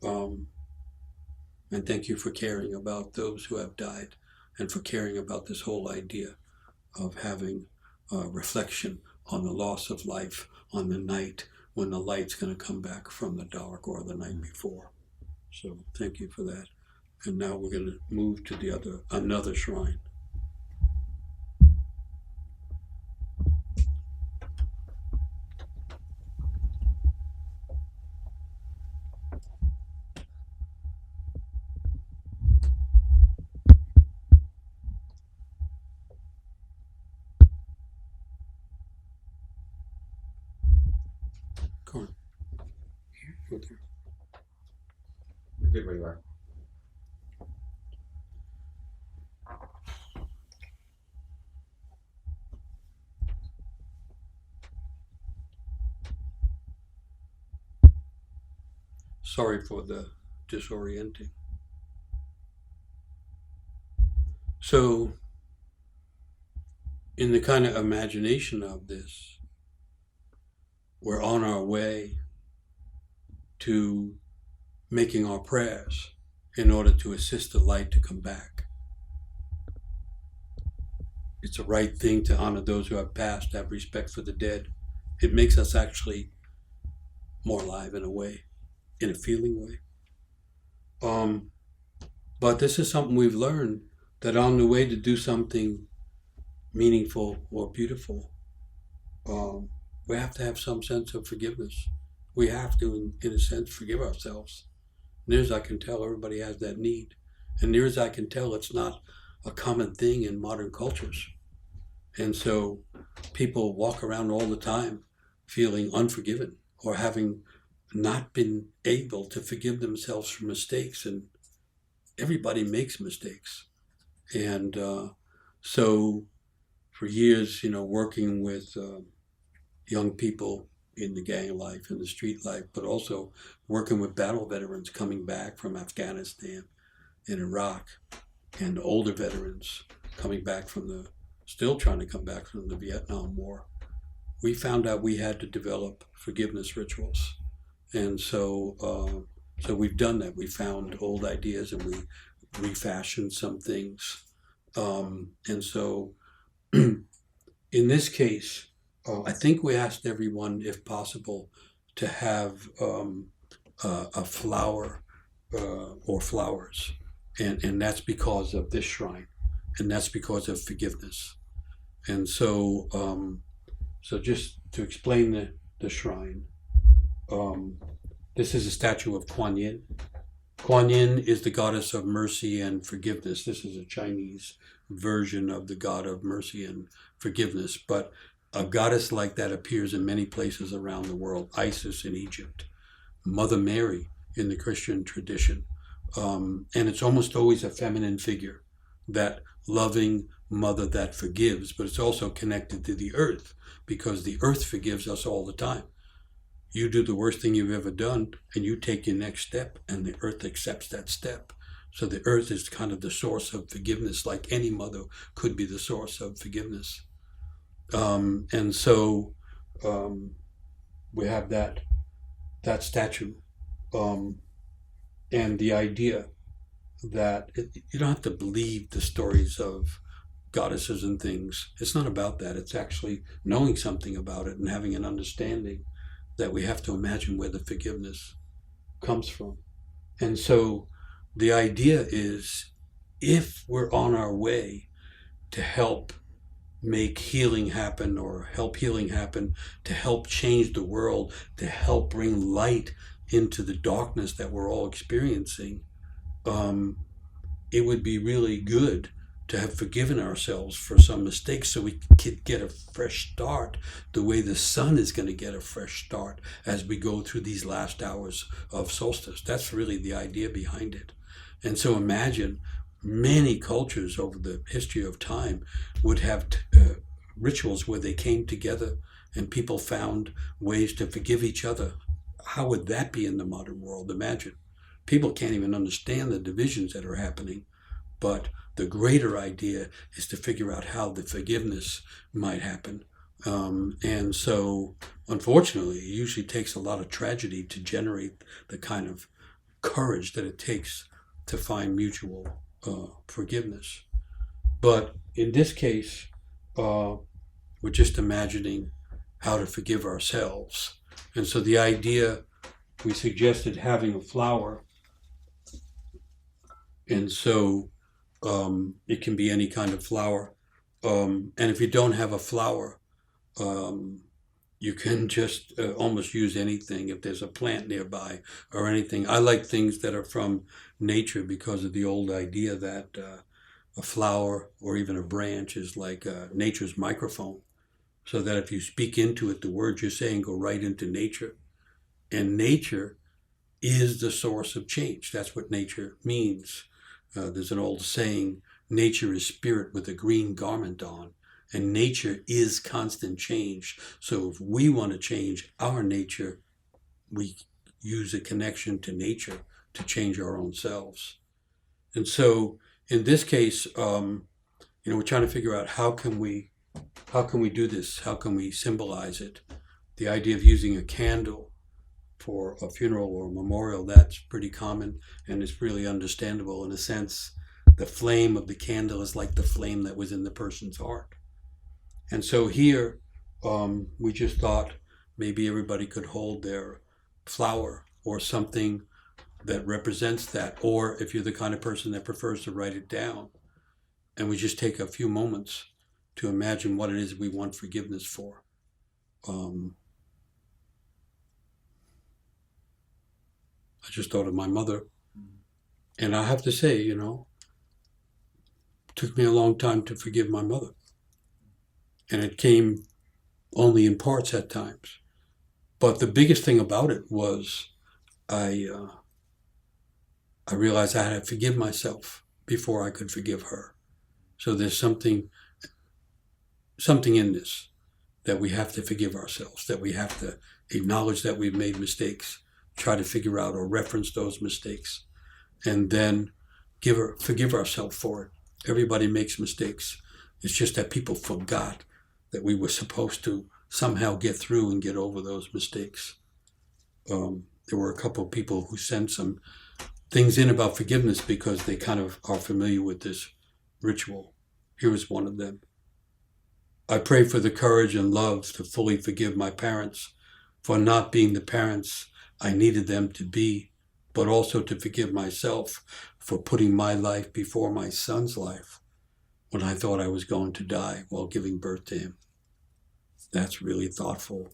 And thank you for caring about those who have died and for caring about this whole idea of having reflection on the loss of life on the night when the light's going to come back from the dark or the night before. So thank you for that. And now we're going to move to another shrine. Go on. Go there. You're good where you are. Sorry for the disorienting. So, in the kind of imagination of this, we're on our way to making our prayers in order to assist the light to come back. It's a right thing to honor those who have passed, have respect for the dead. It makes us actually more alive in a way, in a feeling way. But this is something we've learned, that on the way to do something meaningful or beautiful, we have to have some sense of forgiveness. We have to, in a sense, forgive ourselves. Near as I can tell, everybody has that need. And near as I can tell, it's not a common thing in modern cultures. And so people walk around all the time feeling unforgiven or having not been able to forgive themselves for mistakes. And everybody makes mistakes. And so for years, working with young people in the gang life, in the street life, but also working with battle veterans coming back from Afghanistan and Iraq, and older veterans coming back still trying to come back from the Vietnam War. We found out we had to develop forgiveness rituals. And so we've done that. We found old ideas and we refashioned some things. And so in this case, I think we asked everyone, if possible, to have a flower or flowers. And that's because of this shrine. And that's because of forgiveness. And so just to explain the shrine, this is a statue of Kuan Yin. Kuan Yin is the goddess of mercy and forgiveness. This is a Chinese version of the god of mercy and forgiveness. But a goddess like that appears in many places around the world. Isis in Egypt, Mother Mary in the Christian tradition. And it's almost always a feminine figure, that loving mother that forgives, but it's also connected to the earth, because the earth forgives us all the time. You do the worst thing you've ever done, and you take your next step, and the earth accepts that step. So the earth is kind of the source of forgiveness, like any mother could be the source of forgiveness. And so we have that statue, and the idea that you don't have to believe the stories of goddesses and things. It's not about that. It's actually knowing something about it and having an understanding that we have to imagine where the forgiveness comes from. And so the idea is, if we're on our way to help make healing happen, or help healing happen, to help change the world, to help bring light into the darkness that we're all experiencing, it would be really good to have forgiven ourselves for some mistakes, so we could get a fresh start the way the sun is going to get a fresh start as we go through these last hours of solstice. That's really the idea behind it. And so imagine many cultures over the history of time would have rituals where they came together and people found ways to forgive each other. How would that be in the modern world? Imagine. People can't even understand the divisions that are happening. But the greater idea is to figure out how the forgiveness might happen. And so, unfortunately, it usually takes a lot of tragedy to generate the kind of courage that it takes to find mutual forgiveness. But in this case, we're just imagining how to forgive ourselves. And so the idea, we suggested having a flower. And so it can be any kind of flower. And if you don't have a flower, you can just almost use anything if there's a plant nearby or anything. I like things that are from nature because of the old idea that a flower or even a branch is like nature's microphone. So that if you speak into it, the words you're saying go right into nature. And nature is the source of change. That's what nature means. There's an old saying, nature is spirit with a green garment on. And nature is constant change. So if we want to change our nature, we use a connection to nature to change our own selves. And so in this case, we're trying to figure out how can we do this? How can we symbolize it? The idea of using a candle for a funeral or a memorial, that's pretty common, and it's really understandable. In a sense, the flame of the candle is like the flame that was in the person's heart. And so here, we just thought maybe everybody could hold their flower or something that represents that, or if you're the kind of person that prefers to write it down, and we just take a few moments to imagine what it is we want forgiveness for. I just thought of my mother, and I have to say, it took me a long time to forgive my mother, and it came only in parts at times. But the biggest thing about it was I realized I had to forgive myself before I could forgive her. So there's something in this, that we have to forgive ourselves, that we have to acknowledge that we've made mistakes, try to figure out or reference those mistakes, and then forgive ourselves for it. Everybody makes mistakes. It's just that people forgot that we were supposed to somehow get through and get over those mistakes. There were a couple of people who sent some things in about forgiveness because they kind of are familiar with this ritual. Here is one of them. I pray for the courage and love to fully forgive my parents for not being the parents I needed them to be, but also to forgive myself for putting my life before my son's life when I thought I was going to die while giving birth to him. That's really thoughtful.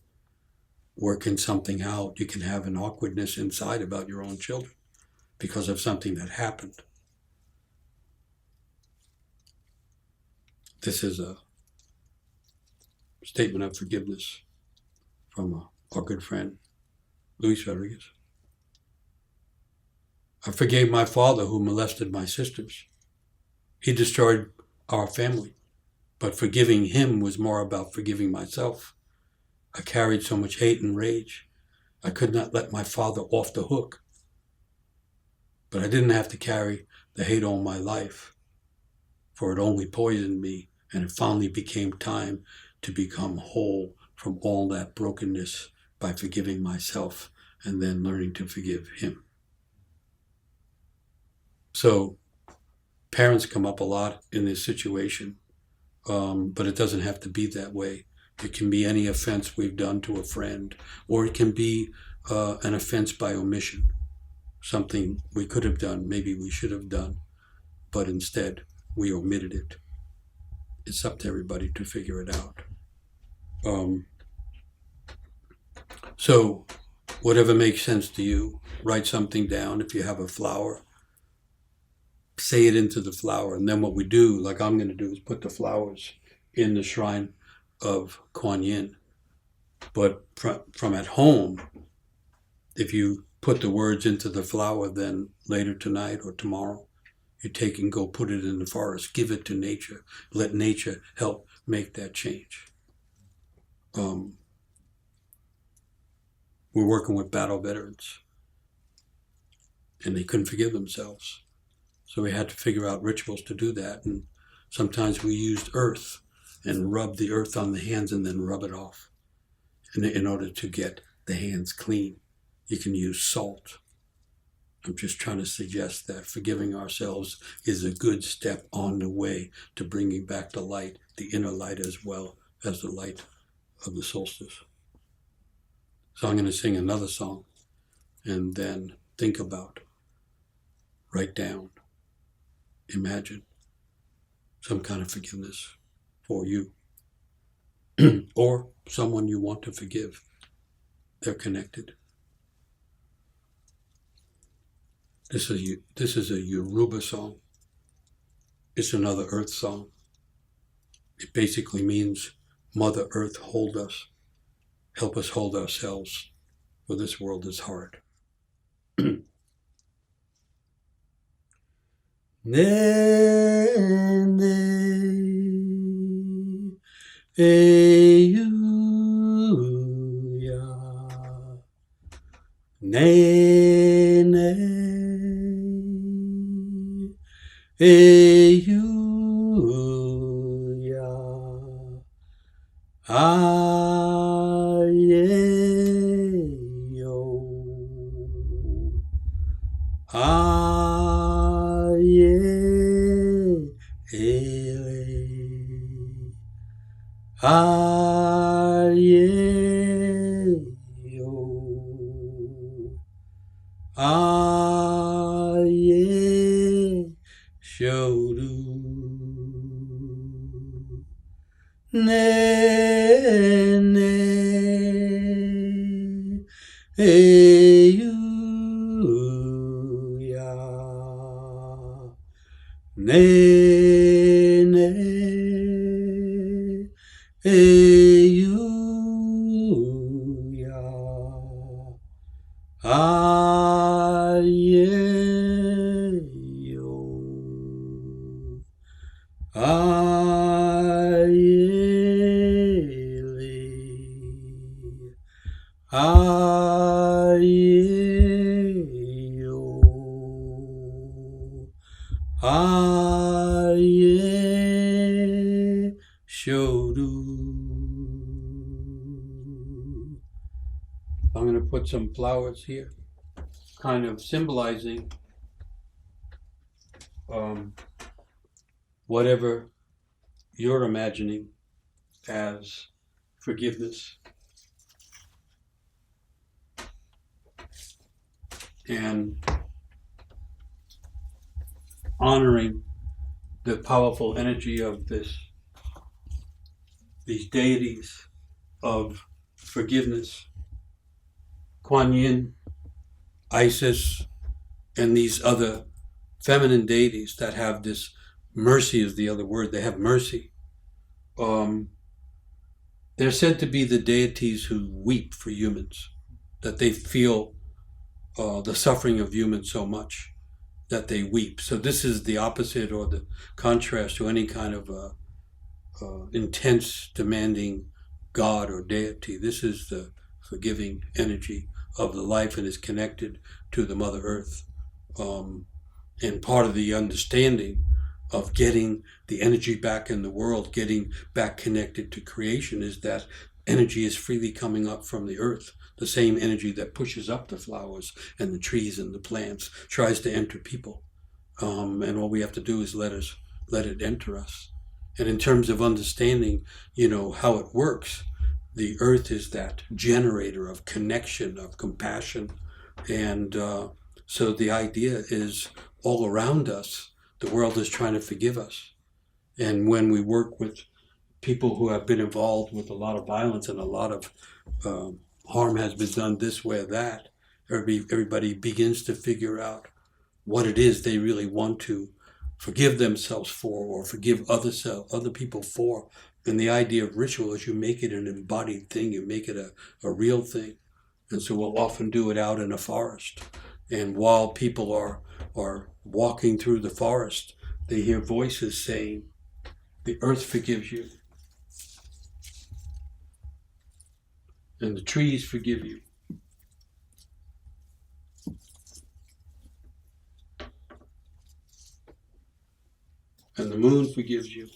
Working something out. You can have an awkwardness inside about your own children because of something that happened. This is a statement of forgiveness from our good friend, Luis Rodriguez. I forgave my father who molested my sisters. He destroyed our family, but forgiving him was more about forgiving myself. I carried so much hate and rage. I could not let my father off the hook. But I didn't have to carry the hate all my life, for it only poisoned me, and it finally became time to become whole from all that brokenness by forgiving myself and then learning to forgive him. So parents come up a lot in this situation, but it doesn't have to be that way. It can be any offense we've done to a friend, or it can be an offense by omission, something we could have done, maybe we should have done, but instead we omitted it. It's up to everybody to figure it out. So whatever makes sense to you, write something down. If you have a flower, say it into the flower. And then what we do, like I'm going to do, is put the flowers in the shrine of Kuan Yin. But from at home, if you put the words into the flower, then later tonight or tomorrow, you take and go put it in the forest. Give it to nature. Let nature help make that change. We're working with battle veterans, and they couldn't forgive themselves. So we had to figure out rituals to do that. And sometimes we used earth and rubbed the earth on the hands and then rub it off in order to get the hands clean. You can use salt. I'm just trying to suggest that forgiving ourselves is a good step on the way to bringing back the light, the inner light as well as the light of the solstice. So I'm going to sing another song and then think about, write down, imagine some kind of forgiveness for you or someone you want to forgive. They're connected. This is a Yoruba song. It's another earth song. It basically means, Mother Earth, hold us. Help us hold ourselves, for this world is hard. Nene, eyuya, ne ne e you ya a ye yo a ye ele a ye yo aye shodu ne ne you ya ne ne you ya aye yo aye le aye yo aye shodu. I'm going to put some flowers here, kind of symbolizing whatever you're imagining as forgiveness. And honoring the powerful energy of these deities of forgiveness. Kuan Yin, Isis, and these other feminine deities that have this mercy is the other word. They have mercy. They're said to be the deities who weep for humans, that they feel the suffering of humans so much that they weep. So this is the opposite or the contrast to any kind of intense, demanding God or deity. This is the forgiving energy of the life and is connected to the Mother Earth. And part of the understanding of getting the energy back in the world, getting back connected to creation, is that energy is freely coming up from the earth. The same energy that pushes up the flowers and the trees and the plants tries to enter people. And all we have to do is let it enter us. And in terms of understanding, how it works, the earth is that generator of connection, of compassion. And so the idea is all around us, the world is trying to forgive us. And when we work with people who have been involved with a lot of violence and a lot of harm has been done this way or that, everybody begins to figure out what it is they really want to forgive themselves for or forgive other people for. And the idea of ritual is you make it an embodied thing, you make it a real thing. And so we'll often do it out in a forest. And while people are walking through the forest, they hear voices saying, the earth forgives you. And the trees forgive you. And the moon forgives you.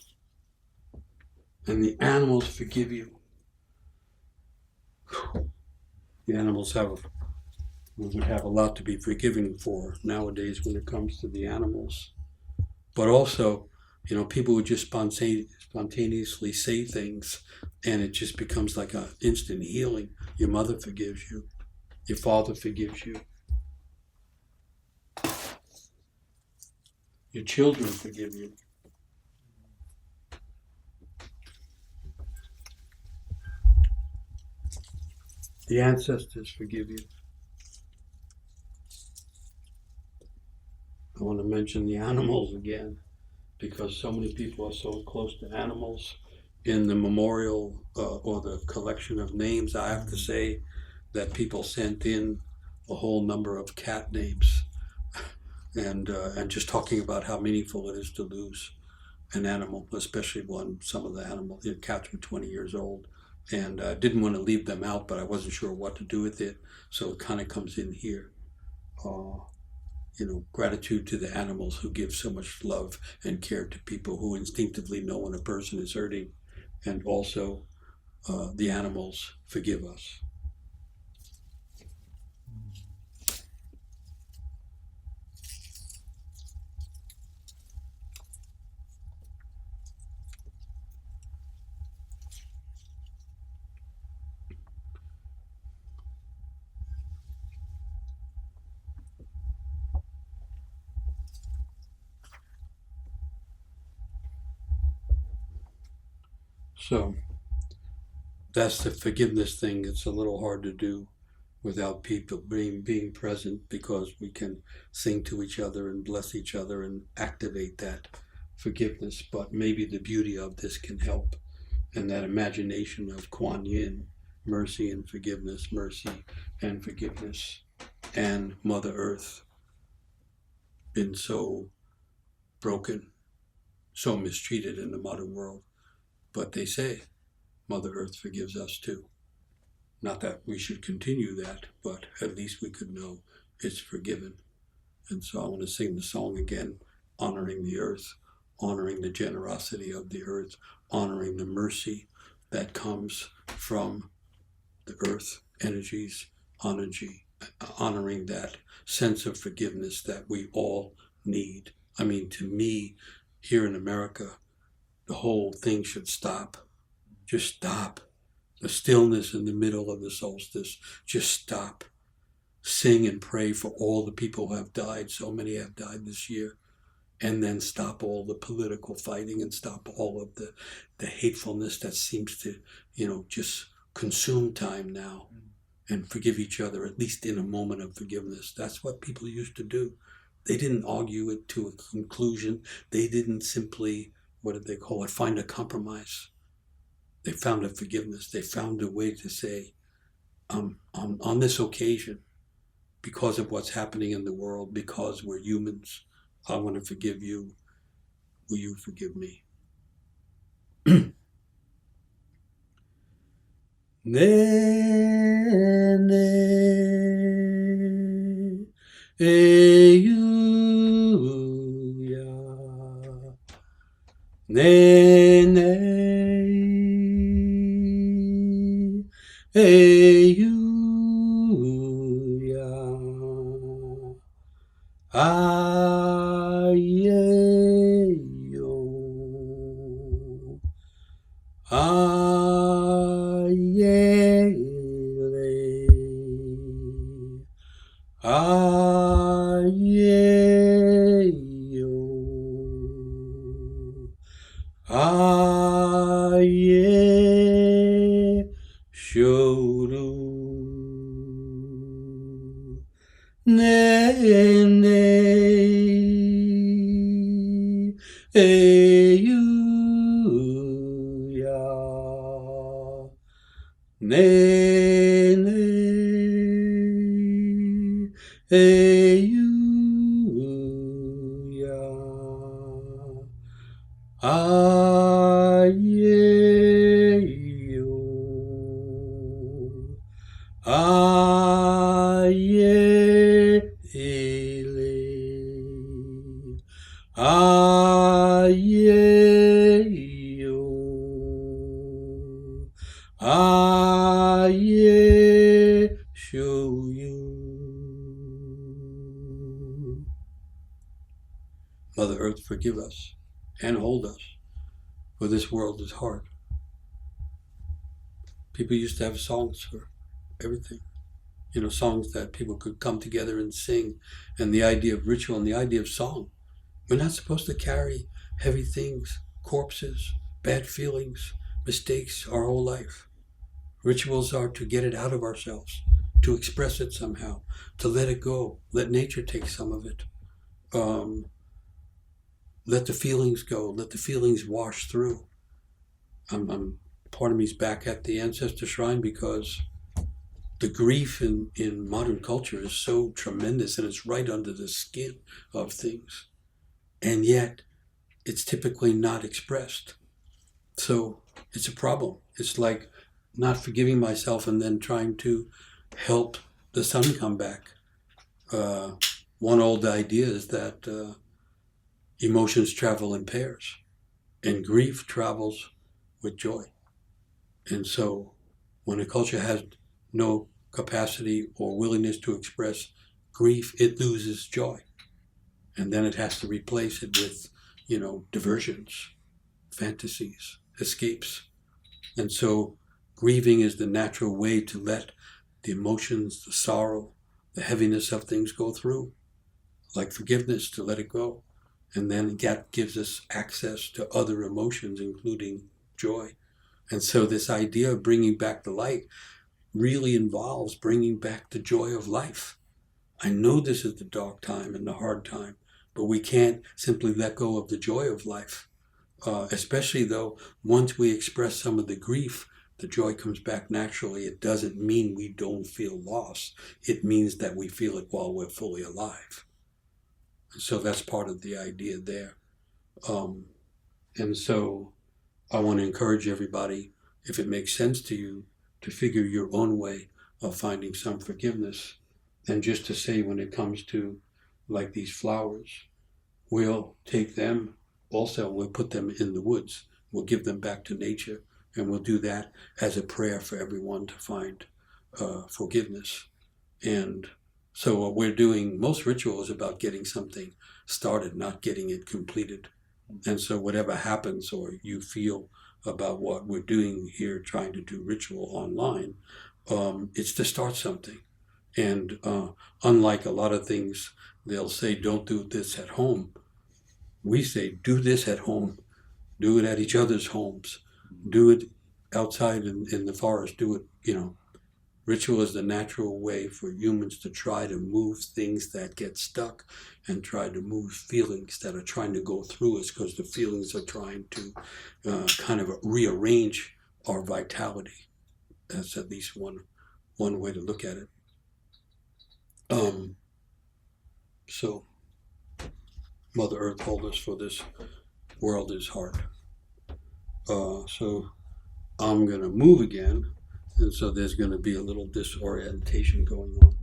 And the animals forgive you. The animals we would have a lot to be forgiving for nowadays when it comes to the animals. But also, people would just spontaneously say things, and it just becomes like an instant healing. Your mother forgives you. Your father forgives you. Your children forgive you. The ancestors forgive you. I want to mention the animals again, because so many people are so close to animals. In the memorial or the collection of names, I have to say that people sent in a whole number of cat names, and just talking about how meaningful it is to lose an animal, especially some of the animals, cats were 20 years old, and I didn't want to leave them out, but I wasn't sure what to do with it, so it kind of comes in here. Uh, Gratitude to the animals who give so much love and care to people who instinctively know when a person is hurting, and also the animals forgive us. So that's the forgiveness thing. It's a little hard to do without people being present, because we can sing to each other and bless each other and activate that forgiveness. But maybe the beauty of this can help, and that imagination of Kuan Yin, mercy and forgiveness, mercy and forgiveness, and Mother Earth, been so broken, so mistreated in the modern world. But they say Mother Earth forgives us too. Not that we should continue that, but at least we could know it's forgiven. And so I want to sing the song again, honoring the earth, honoring the generosity of the earth, honoring the mercy that comes from the earth energies, honoring that sense of forgiveness that we all need. I mean, to me, here in America, the whole thing should stop. Just stop. The stillness in the middle of the solstice, just stop. Sing and pray for all the people who have died. So many have died this year. And then stop all the political fighting and stop all of the hatefulness that seems to, just consume time now. And forgive each other, at least in a moment of forgiveness. That's what people used to do. They didn't argue it to a conclusion. They didn't simply, what did they call it, find a compromise. They found a forgiveness. They found a way to say, on this occasion, because of what's happening in the world, because we're humans, I want to forgive you. Will you forgive me? Nene, eyuya, nene, eyuya, ayeyo, ayele, ayeyo, aye shoru, nene, eyuya, nene, eyuya, ayeyo, ayele, ayeyo, aye show you. Mother Earth, forgive us and hold us, for this world is hard. People used to have songs for everything. Songs that people could come together and sing, and the idea of ritual and the idea of song. We're not supposed to carry heavy things, corpses, bad feelings, mistakes our whole life. Rituals are to get it out of ourselves, to express it somehow, to let it go, let nature take some of it. Let the feelings go, let the feelings wash through. Part of me's back at the ancestor shrine because the grief in modern culture is so tremendous, and it's right under the skin of things. And yet, it's typically not expressed. So it's a problem. It's like not forgiving myself and then trying to help the sun come back. One old idea is that emotions travel in pairs, and grief travels with joy. And so when a culture has no capacity or willingness to express grief, it loses joy. And then it has to replace it with, diversions, fantasies, escapes. And so grieving is the natural way to let the emotions, the sorrow, the heaviness of things go through, like forgiveness, to let it go. And then that gives us access to other emotions, including joy. And so this idea of bringing back the light really involves bringing back the joy of life. I know this is the dark time and the hard time, but we can't simply let go of the joy of life. Especially though, once we express some of the grief, the joy comes back naturally. It doesn't mean we don't feel loss. It means that we feel it while we're fully alive. And so that's part of the idea there. And so I want to encourage everybody, if it makes sense to you, to figure your own way of finding some forgiveness. And just to say, when it comes to like these flowers, we'll take them also, we'll put them in the woods. We'll give them back to nature. And we'll do that as a prayer for everyone to find forgiveness. And so what we're doing, most ritual is about getting something started, not getting it completed. And so whatever happens or you feel about what we're doing here, trying to do ritual online, it's to start something. And unlike a lot of things, they'll say, don't do this at home. We say, do this at home. Do it at each other's homes. Do it outside in the forest. Do it, Ritual is the natural way for humans to try to move things that get stuck and try to move feelings that are trying to go through us, because the feelings are trying to kind of rearrange our vitality. That's at least one way to look at it. So Mother Earth told us, for this world is hard. So I'm going to move again. And so there's going to be a little disorientation going on.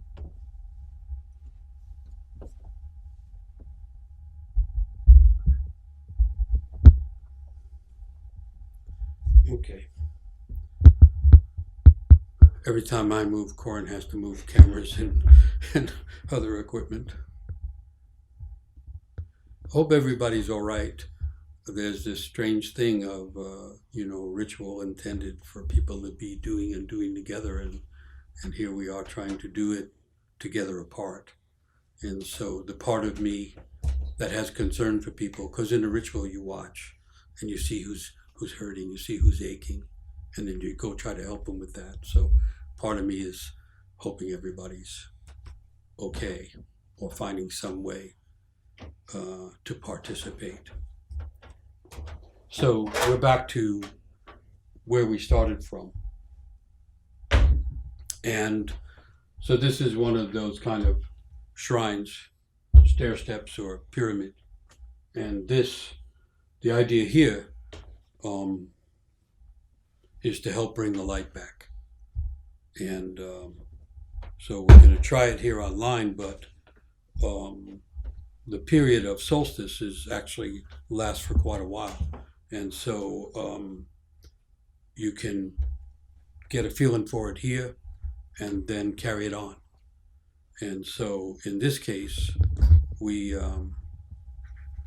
Okay. Every time I move, Corin has to move cameras and other equipment. Hope everybody's all right. There's this strange thing of, ritual intended for people to be doing together. And here we are trying to do it together apart. And so the part of me that has concern for people, because in a ritual you watch and you see who's hurting, you see who's aching, and then you go try to help them with that. So part of me is hoping everybody's okay or finding some way to participate. So we're back to where we started from. And so this is one of those kind of shrines, stair steps or pyramid. And the idea here is to help bring the light back. And so we're going to try it here online, but the period of solstice is actually lasts for quite a while. And so you can get a feeling for it here and then carry it on. And so in this case, we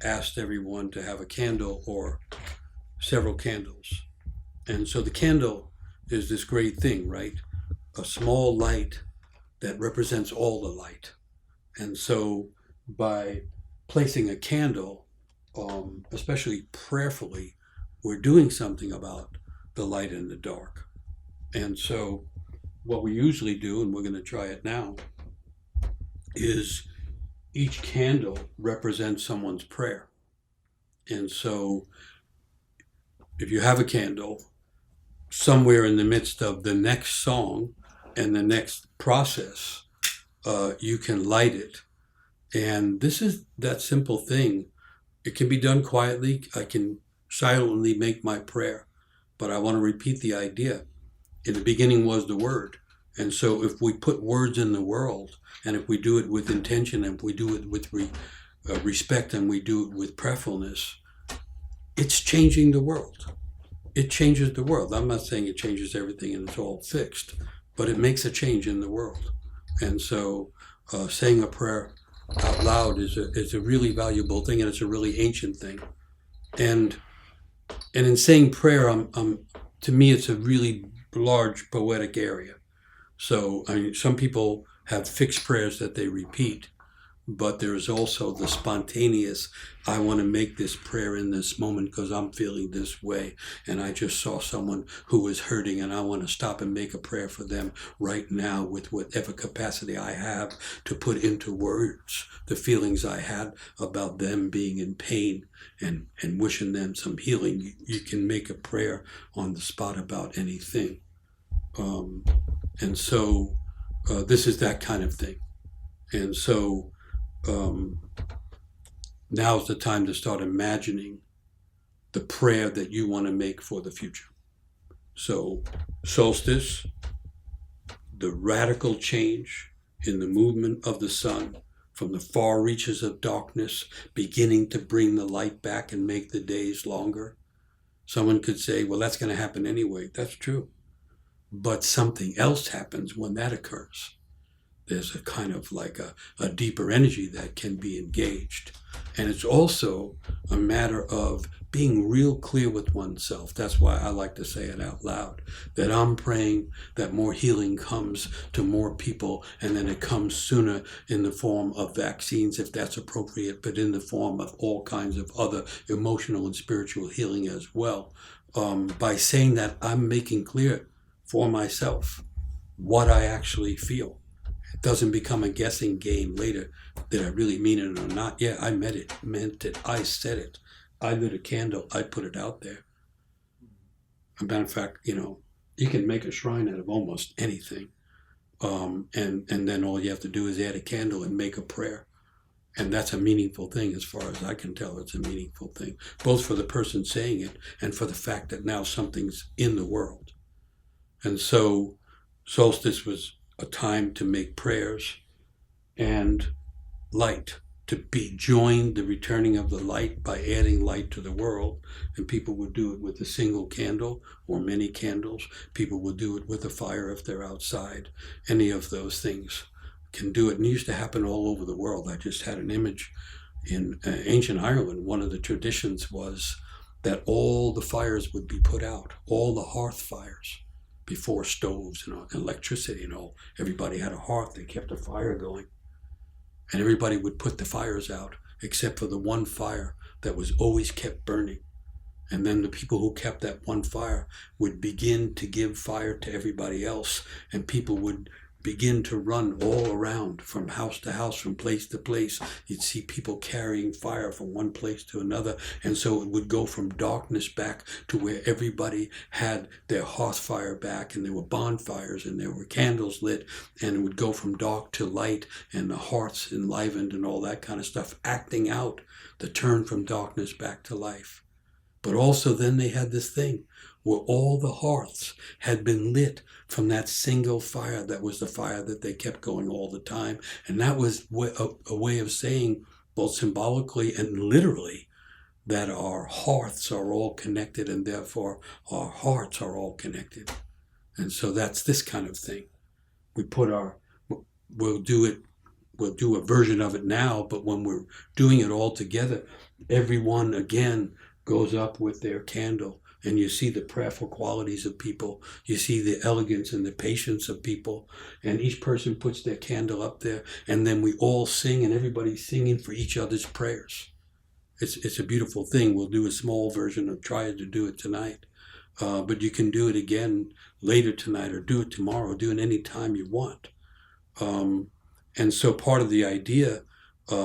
asked everyone to have a candle or several candles. And so the candle is this great thing, right? A small light that represents all the light. And so by placing a candle, especially prayerfully, we're doing something about the light and the dark. And so what we usually do, and we're going to try it now, is each candle represents someone's prayer. And so if you have a candle, somewhere in the midst of the next song and the next process, you can light it. And this is that simple thing. It can be done quietly. I can silently make my prayer, but I want to repeat the idea. In the beginning was the Word. And so if we put words in the world, and if we do it with intention, and if we do it with respect, and we do it with prayerfulness, it's changing the world. It changes the world. I'm not saying it changes everything and it's all fixed, but it makes a change in the world. And so saying a prayer out loud is a really valuable thing, and it's a really ancient thing. And in saying prayer, to me, it's a really large poetic area. So I mean, some people have fixed prayers that they repeat, but there is also the spontaneous, I want to make this prayer in this moment because I'm feeling this way, and I just saw someone who is hurting, and I want to stop and make a prayer for them right now with whatever capacity I have to put into words the feelings I had about them being in pain, and wishing them some healing. You can make a prayer on the spot about anything. And so this is that kind of thing. And so now's the time to start imagining the prayer that you want to make for the future. So solstice, the radical change in the movement of the sun from the far reaches of darkness, beginning to bring the light back and make the days longer. Someone could say, well, that's going to happen anyway. That's true. But something else happens when that occurs. There's a kind of like a deeper energy that can be engaged. And it's also a matter of being real clear with oneself. That's why I like to say it out loud, that I'm praying that more healing comes to more people, and then it comes sooner in the form of vaccines, if that's appropriate, but in the form of all kinds of other emotional and spiritual healing as well. By saying that, I'm making clear for myself what I actually feel. It doesn't become a guessing game later. Did I really mean it or not? Yeah, I meant it. I said it. I lit a candle. I put it out there. As a matter of fact, you can make a shrine out of almost anything. And then all you have to do is add a candle and make a prayer. And that's a meaningful thing. As far as I can tell, it's a meaningful thing, both for the person saying it and for the fact that now something's in the world. And so solstice was a time to make prayers and light, to be joined the returning of the light by adding light to the world. And people would do it with a single candle or many candles. People would do it with a fire if they're outside. Any of those things can do it. And it used to happen all over the world. I just had an image in ancient Ireland. One of the traditions was that all the fires would be put out, all the hearth fires, before stoves and electricity and all. Everybody had a hearth. They kept a fire going. And everybody would put the fires out, except for the one fire that was always kept burning. And then the people who kept that one fire would begin to give fire to everybody else, and people would begin to run all around from house to house, from place to place. You'd see people carrying fire from one place to another. And so it would go from darkness back to where everybody had their hearth fire back, and there were bonfires and there were candles lit, and it would go from dark to light, and the hearths enlivened and all that kind of stuff, acting out the turn from darkness back to life. But also then they had this thing where all the hearths had been lit from that single fire that was the fire that they kept going all the time. And that was a way of saying, both symbolically and literally, that our hearths are all connected, and therefore our hearts are all connected. And so that's this kind of thing. We'll do a version of it now, but when we're doing it all together, everyone again goes up with their candle, and you see the prayerful qualities of people. You see the elegance and the patience of people, and each person puts their candle up there, and then we all sing, and everybody's singing for each other's prayers. It's a beautiful thing. We'll do a small version of try to do it tonight, but you can do it again later tonight, or do it tomorrow. Do it any time you want. And so part of the idea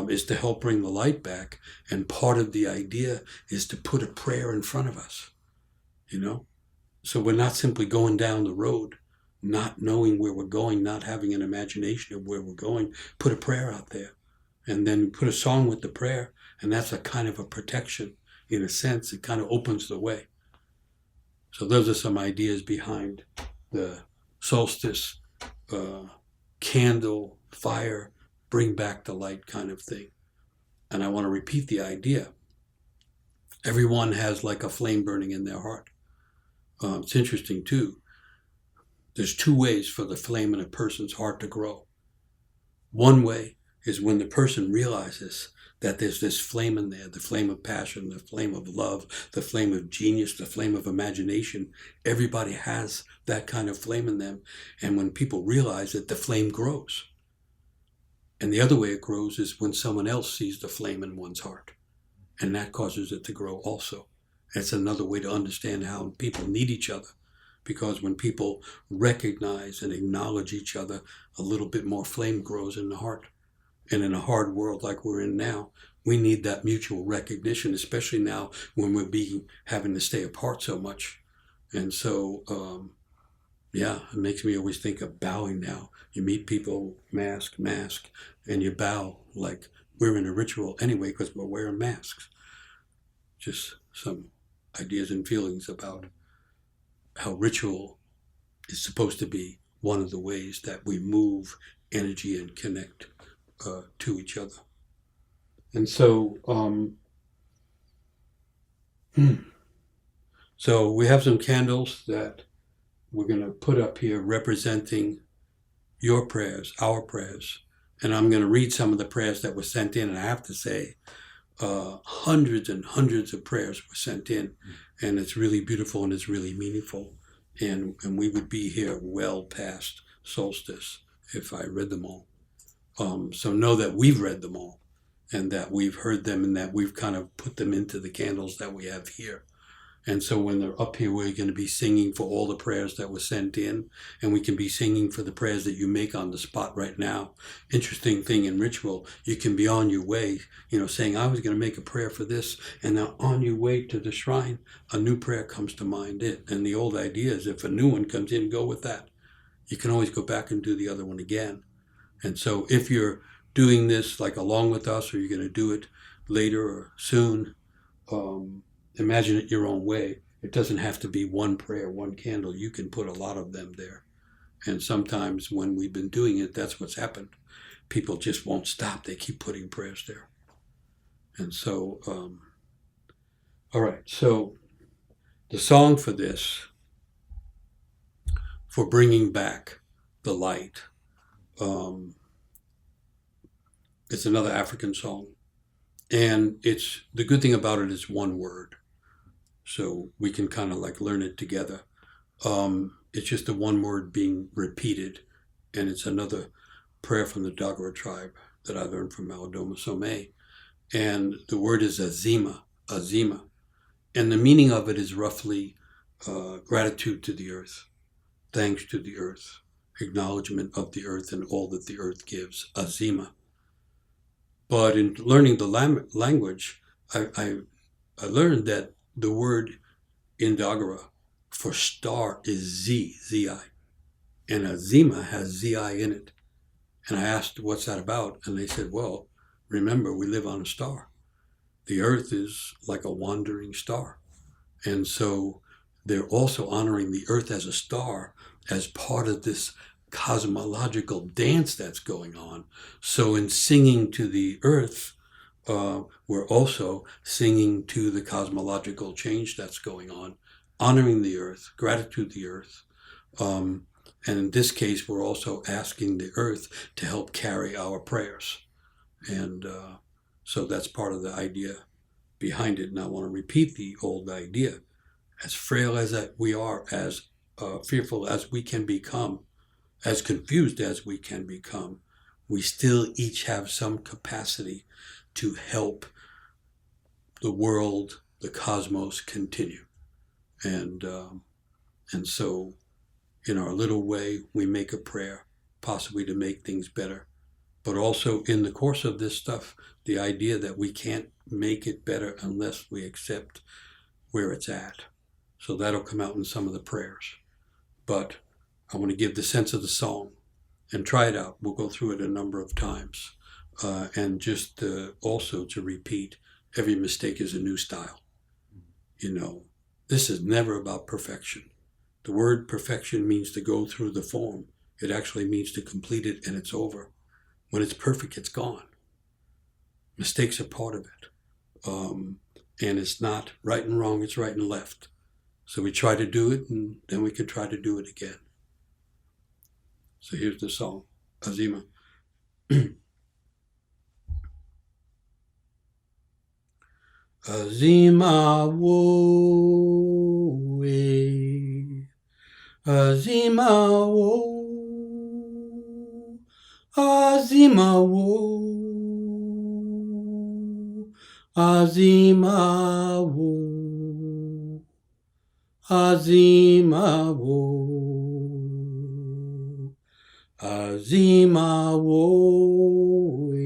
is to help bring the light back. And part of the idea is to put a prayer in front of us, So we're not simply going down the road, not knowing where we're going, not having an imagination of where we're going. Put a prayer out there, and then put a song with the prayer. And that's a kind of a protection. In a sense, it kind of opens the way. So those are some ideas behind the solstice, candle, fire, bring back the light kind of thing. And I want to repeat the idea. Everyone has like a flame burning in their heart. It's interesting too. There's two ways for the flame in a person's heart to grow. One way is when the person realizes that there's this flame in there, the flame of passion, the flame of love, the flame of genius, the flame of imagination. Everybody has that kind of flame in them. And when people realize it, the flame grows. And the other way it grows is when someone else sees the flame in one's heart. And that causes it to grow also. It's another way to understand how people need each other. Because when people recognize and acknowledge each other, a little bit more flame grows in the heart. And in a hard world like we're in now, we need that mutual recognition, especially now when we're having to stay apart so much. And so, it makes me always think of bowing now. You meet people, mask, and you bow like we're in a ritual anyway because we're wearing masks. Just some ideas and feelings about how ritual is supposed to be one of the ways that we move energy and connect to each other. And so, so we have some candles that we're going to put up here representing your prayers, our prayers. And I'm going to read some of the prayers that were sent in. And I have to say, hundreds and hundreds of prayers were sent in. And it's really beautiful and it's really meaningful. And we would be here well past solstice if I read them all. So know that we've read them all and that we've heard them and that we've kind of put them into the candles that we have here. And so when they're up here, we're going to be singing for all the prayers that were sent in, and we can be singing for the prayers that you make on the spot right now. Interesting thing in ritual, you can be on your way, saying, I was going to make a prayer for this, and now on your way to the shrine, a new prayer comes to mind. And the old idea is if a new one comes in, go with that. You can always go back and do the other one again. And so if you're doing this like along with us, or you're going to do it later or soon, imagine it your own way. It doesn't have to be one prayer, one candle. You can put a lot of them there. And sometimes when we've been doing it, that's what's happened. People just won't stop. They keep putting prayers there. And so, all right. So the song for this, for bringing back the light, it's another African song. And the good thing about it is one word. So we can kind of like learn it together. It's just the one word being repeated. And it's another prayer from the Dagara tribe that I learned from Malidoma Somé. And the word is Azima. And the meaning of it is roughly gratitude to the earth, thanks to the earth, acknowledgement of the earth and all that the earth gives, Azima. But in learning the language, I learned that the word in Dagara for star is Z-I. And Azima has Z-I in it. And I asked, what's that about? And they said, well, remember, we live on a star. The earth is like a wandering star. And so they're also honoring the earth as a star as part of this cosmological dance that's going on. So in singing to the earth, we're also singing to the cosmological change that's going on, honoring the earth, gratitude to the earth. And in this case, we're also asking the earth to help carry our prayers. And so that's part of the idea behind it. And I want to repeat the old idea. As frail as we are, as fearful as we can become, as confused as we can become, we still each have some capacity to help the world, the cosmos continue. And so in our little way, we make a prayer, possibly to make things better. But also in the course of this stuff, the idea that we can't make it better unless we accept where it's at. So that'll come out in some of the prayers. But I want to give the sense of the song and try it out. We'll go through it a number of times. And just also to repeat, every mistake is a new style. This is never about perfection. The word perfection means to go through the form. It actually means to complete it and it's over. When it's perfect, it's gone. Mistakes are part of it. And it's not right and wrong, it's right and left. So we try to do it, and then we can try to do it again. So here's the song, Azima. Azima wo e, Azima wo, Azima wo, Azima wo, Azima wo, Azima wo e,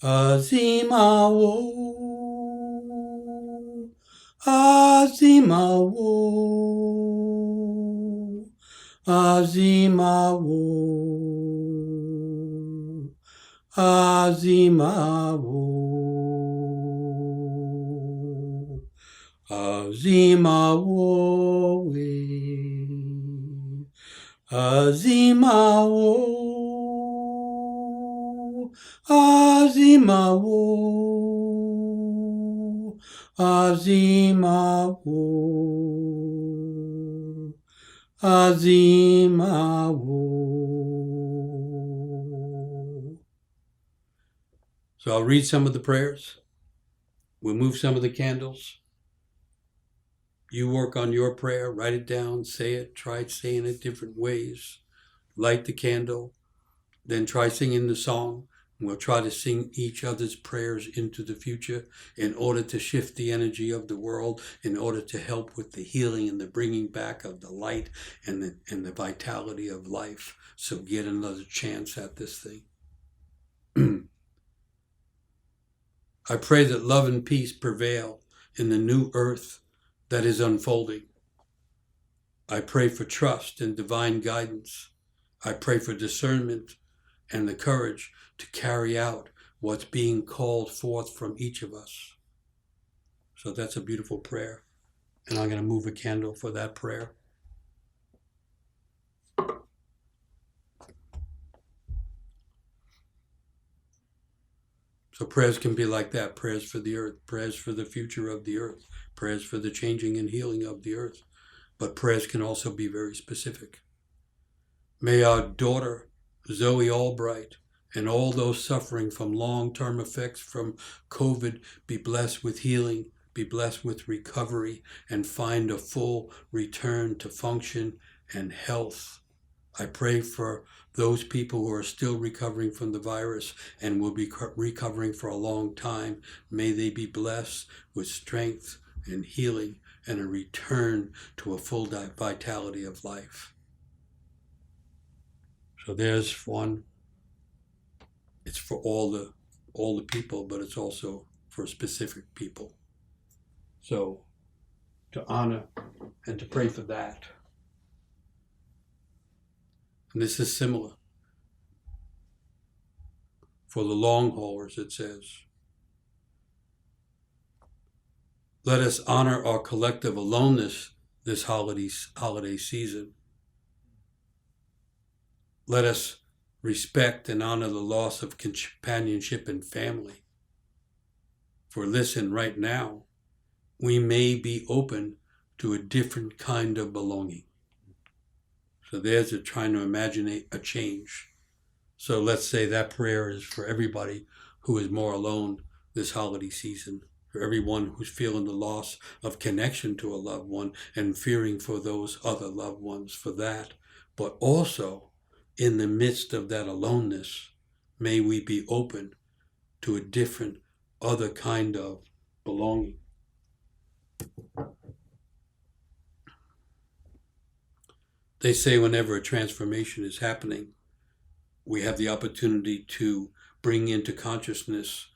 Azima wo, Azima wo, Azima wo, Azima wo, Azima wo, Azima wo, Azima wo, Azima wo, Azima wo. So I'll read some of the prayers. We'll move some of the candles. You work on your prayer, write it down, say it, try saying it different ways. Light the candle, then try singing the song. And we'll try to sing each other's prayers into the future in order to shift the energy of the world, in order to help with the healing and the bringing back of the light and the vitality of life. So get another chance at this thing. I pray that love and peace prevail in the new earth that is unfolding. I pray for trust and divine guidance. I pray for discernment and the courage to carry out what's being called forth from each of us. So that's a beautiful prayer. And I'm going to move a candle for that prayer. So prayers can be like that. Prayers for the earth, prayers for the future of the earth, prayers for the changing and healing of the earth. But prayers can also be very specific. May our daughter, Zoe Albright, and all those suffering from long-term effects from COVID be blessed with healing, be blessed with recovery, and find a full return to function and health. I pray for those people who are still recovering from the virus and will be recovering for a long time. May they be blessed with strength and healing and a return to a full vitality of life. So there's one. It's for all the people, but it's also for specific people. So to honor and to pray for that. And this is similar. For the long haulers, it says, let us honor our collective aloneness this holiday season. Let us respect and honor the loss of companionship and family. For listen, right now, we may be open to a different kind of belonging. So there's trying to imagine a change. So let's say that prayer is for everybody who is more alone this holiday season, for everyone who's feeling the loss of connection to a loved one and fearing for those other loved ones for that. But also, in the midst of that aloneness, may we be open to a different, other kind of belonging. They say whenever a transformation is happening, we have the opportunity to bring into consciousness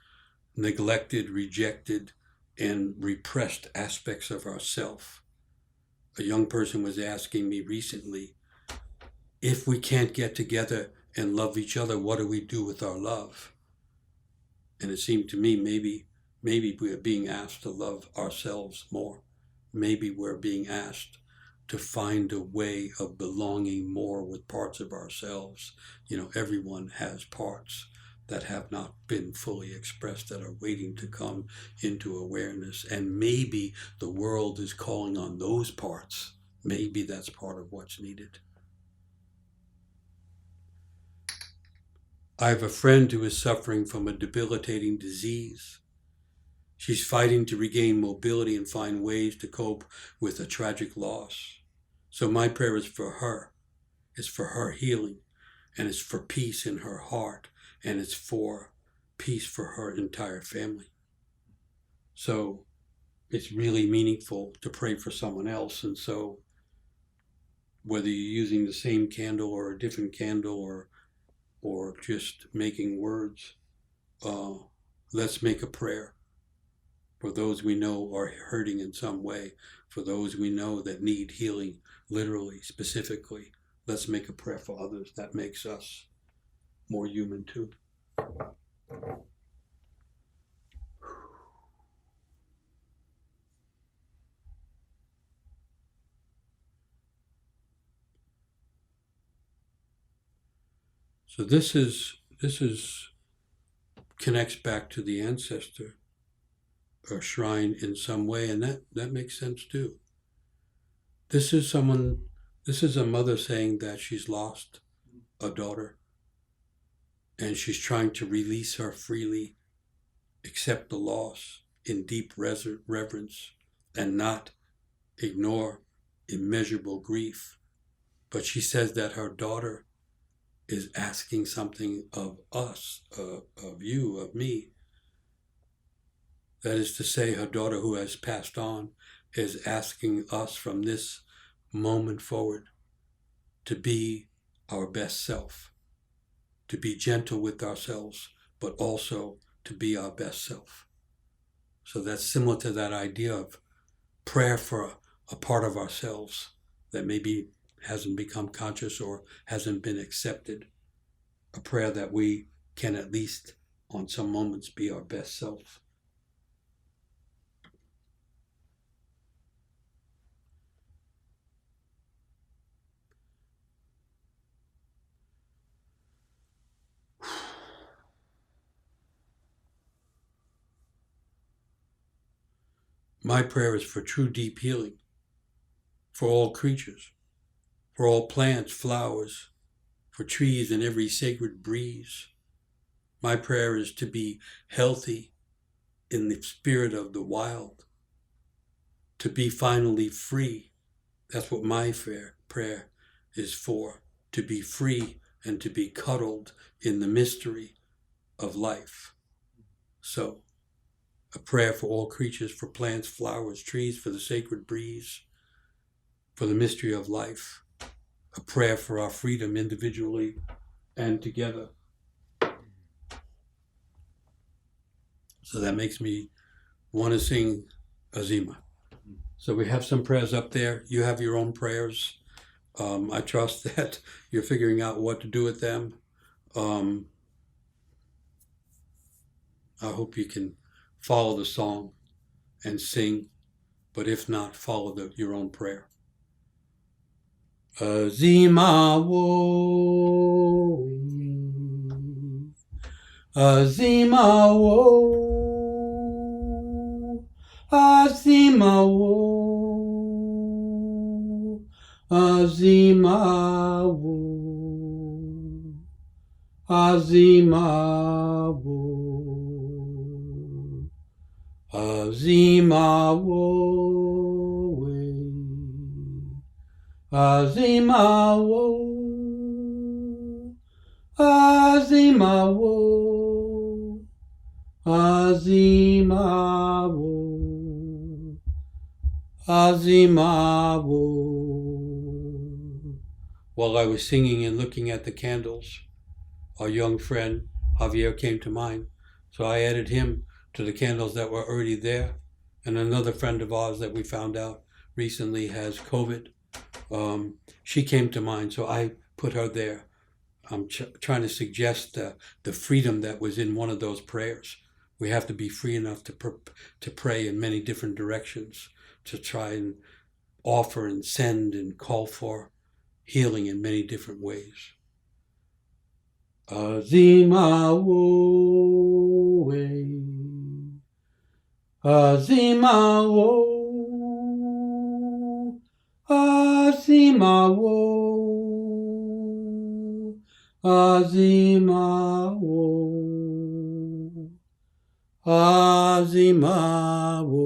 neglected, rejected, and repressed aspects of ourself. A young person was asking me recently, if we can't get together and love each other, what do we do with our love? And it seemed to me maybe we are being asked to love ourselves more. maybe we're being asked to find a way of belonging more with parts of ourselves. Everyone has parts that have not been fully expressed, that are waiting to come into awareness. And maybe the world is calling on those parts. Maybe that's part of what's needed. I have a friend who is suffering from a debilitating disease. She's fighting to regain mobility and find ways to cope with a tragic loss. So my prayer is for her. It's for her healing, and it's for peace in her heart, and it's for peace for her entire family. So it's really meaningful to pray for someone else. And so whether you're using the same candle or a different candle, or just making words, let's make a prayer for those we know are hurting in some way, for those we know that need healing, literally, specifically. Let's make a prayer for others. That makes us more human too. So this connects back to the ancestor or shrine in some way, and that makes sense too. This is a mother saying that she's lost a daughter, and she's trying to release her freely, accept the loss in deep reverence, and not ignore immeasurable grief. But she says that her daughter is asking something of us, of you, of me. That is to say, her daughter who has passed on is asking us from this moment forward to be our best self, to be gentle with ourselves, but also to be our best self. So that's similar to that idea of prayer for a part of ourselves that maybe hasn't become conscious or hasn't been accepted. A prayer that we can at least on some moments be our best self. My prayer is for true deep healing, for all creatures, for all plants, flowers, for trees and every sacred breeze. My prayer is to be healthy in the spirit of the wild, to be finally free. That's what my prayer is for, to be free and to be cuddled in the mystery of life. So, a prayer for all creatures, for plants, flowers, trees, for the sacred breeze, for the mystery of life. A prayer for our freedom individually and together. So that makes me want to sing Azima. So we have some prayers up there. You have your own prayers. I trust that you're figuring out what to do with them. I hope you can follow the song and sing, but if not, follow your own prayer. Azima wo, Azima wo, Azima wo, Azima wo, Azima wo, Azima wo, Azima wo, Azima wo, Azima wo, Azima wo. While I was singing and looking at the candles, our young friend Javier came to mind. So I added him to the candles that were already there. And another friend of ours that we found out recently has COVID. She came to mind, so I put her there. I'm trying to suggest the freedom that was in one of those prayers. We have to be free enough to pray in many different directions, to try and offer and send and call for healing in many different ways. Azima wo, Azima wo, Azima wo, Azima wo, Azima wo.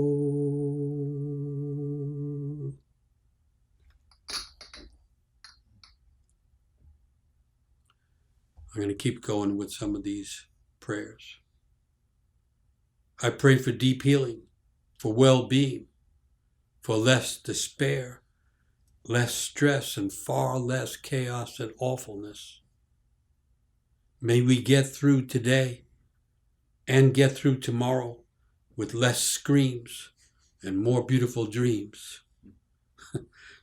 I'm going to keep going with some of these prayers. I pray for deep healing, for well-being, for less despair, less stress, and far less chaos and awfulness. May we get through today and get through tomorrow with less screams and more beautiful dreams.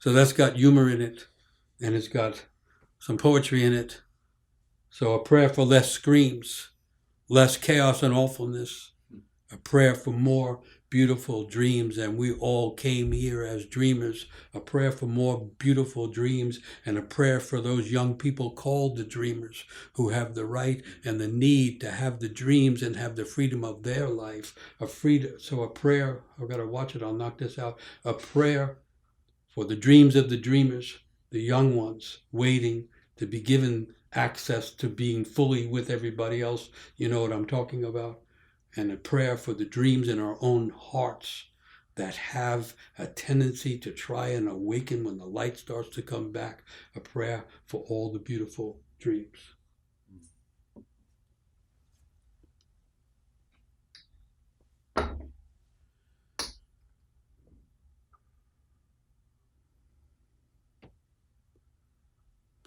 So that's got humor in it, and it's got some poetry in it. So a prayer for less screams, less chaos and awfulness, a prayer for more beautiful dreams, and we all came here as dreamers, a prayer for more beautiful dreams, and a prayer for those young people called the dreamers who have the right and the need to have the dreams and have the freedom of their life, so a prayer, I've got to watch it, I'll knock this out, a prayer for the dreams of the dreamers, the young ones waiting to be given access to being fully with everybody else, you know what I'm talking about, and a prayer for the dreams in our own hearts that have a tendency to try and awaken when the light starts to come back, a prayer for all the beautiful dreams.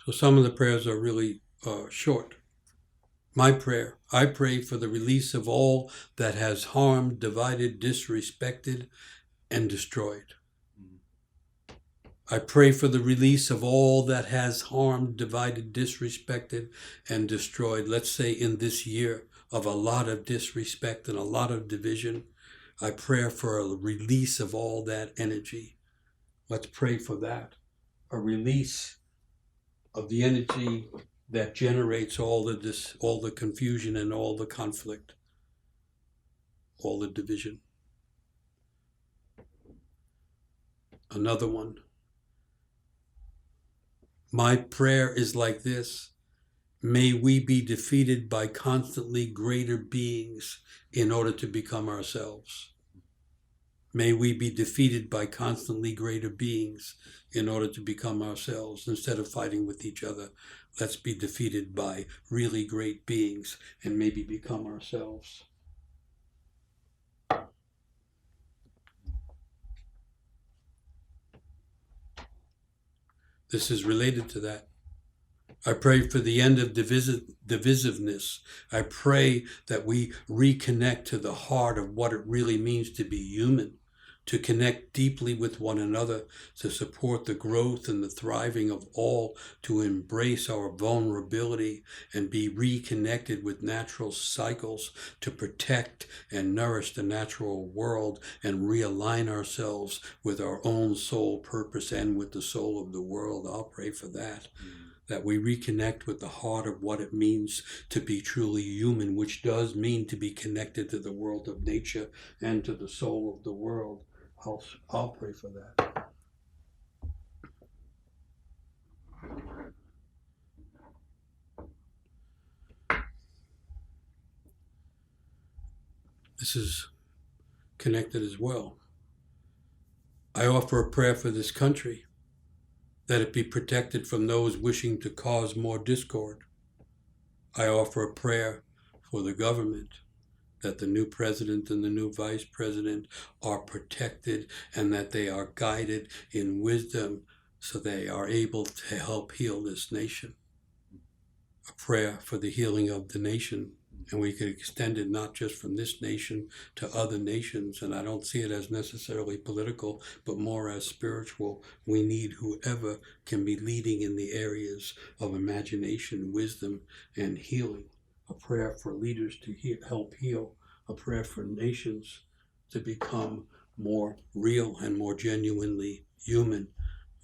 So some of the prayers are really short. My prayer, I pray for the release of all that has harmed, divided, disrespected, and destroyed. I pray for the release of all that has harmed, divided, disrespected, and destroyed. Let's say in this year of a lot of disrespect and a lot of division, I pray for a release of all that energy. Let's pray for that. A release of the energy that generates all the confusion and all the conflict, all the division. Another one. My prayer is like this. May we be defeated by constantly greater beings in order to become ourselves. May we be defeated by constantly greater beings in order to become ourselves. Instead of fighting with each other, let's be defeated by really great beings and maybe become ourselves. This is related to that. I pray for the end of divisiveness. I pray that we reconnect to the heart of what it really means to be human, to connect deeply with one another, to support the growth and the thriving of all, to embrace our vulnerability and be reconnected with natural cycles, to protect and nourish the natural world and realign ourselves with our own soul purpose and with the soul of the world. I'll pray for that. That we reconnect with the heart of what it means to be truly human, which does mean to be connected to the world of nature and to the soul of the world. I'll pray for that. This is connected as well. I offer a prayer for this country, that it be protected from those wishing to cause more discord. I offer a prayer for the government, that the new president and the new vice president are protected and that they are guided in wisdom so they are able to help heal this nation. A prayer for the healing of the nation, and we could extend it not just from this nation to other nations, and I don't see it as necessarily political, but more as spiritual. We need whoever can be leading in the areas of imagination, wisdom, and healing. A prayer for leaders to help heal, a prayer for nations to become more real and more genuinely human.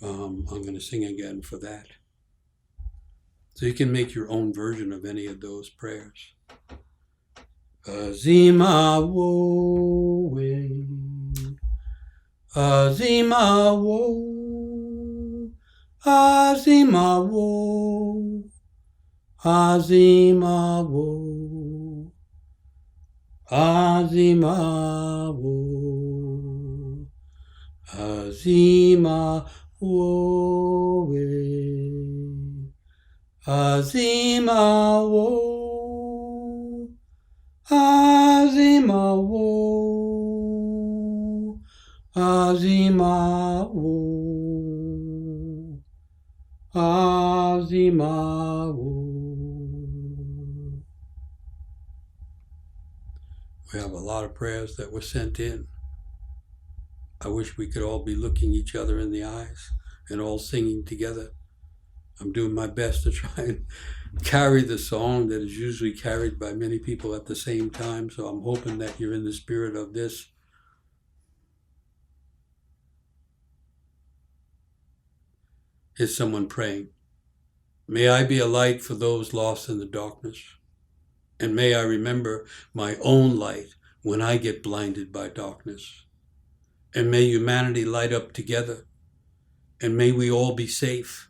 I'm going to sing again for that. So you can make your own version of any of those prayers. Azima wo we, Azima wo, Azima wo, Azima wo, Azima wo, Azima wo we, Azima wo, Azima wo, Azima wo, Azima wo. We have a lot of prayers that were sent in. I wish we could all be looking each other in the eyes and all singing together. I'm doing my best to try and carry the song that is usually carried by many people at the same time, so I'm hoping that you're in the spirit of this. Is someone praying? May I be a light for those lost in the darkness, and may I remember my own light when I get blinded by darkness, and may humanity light up together, and may we all be safe,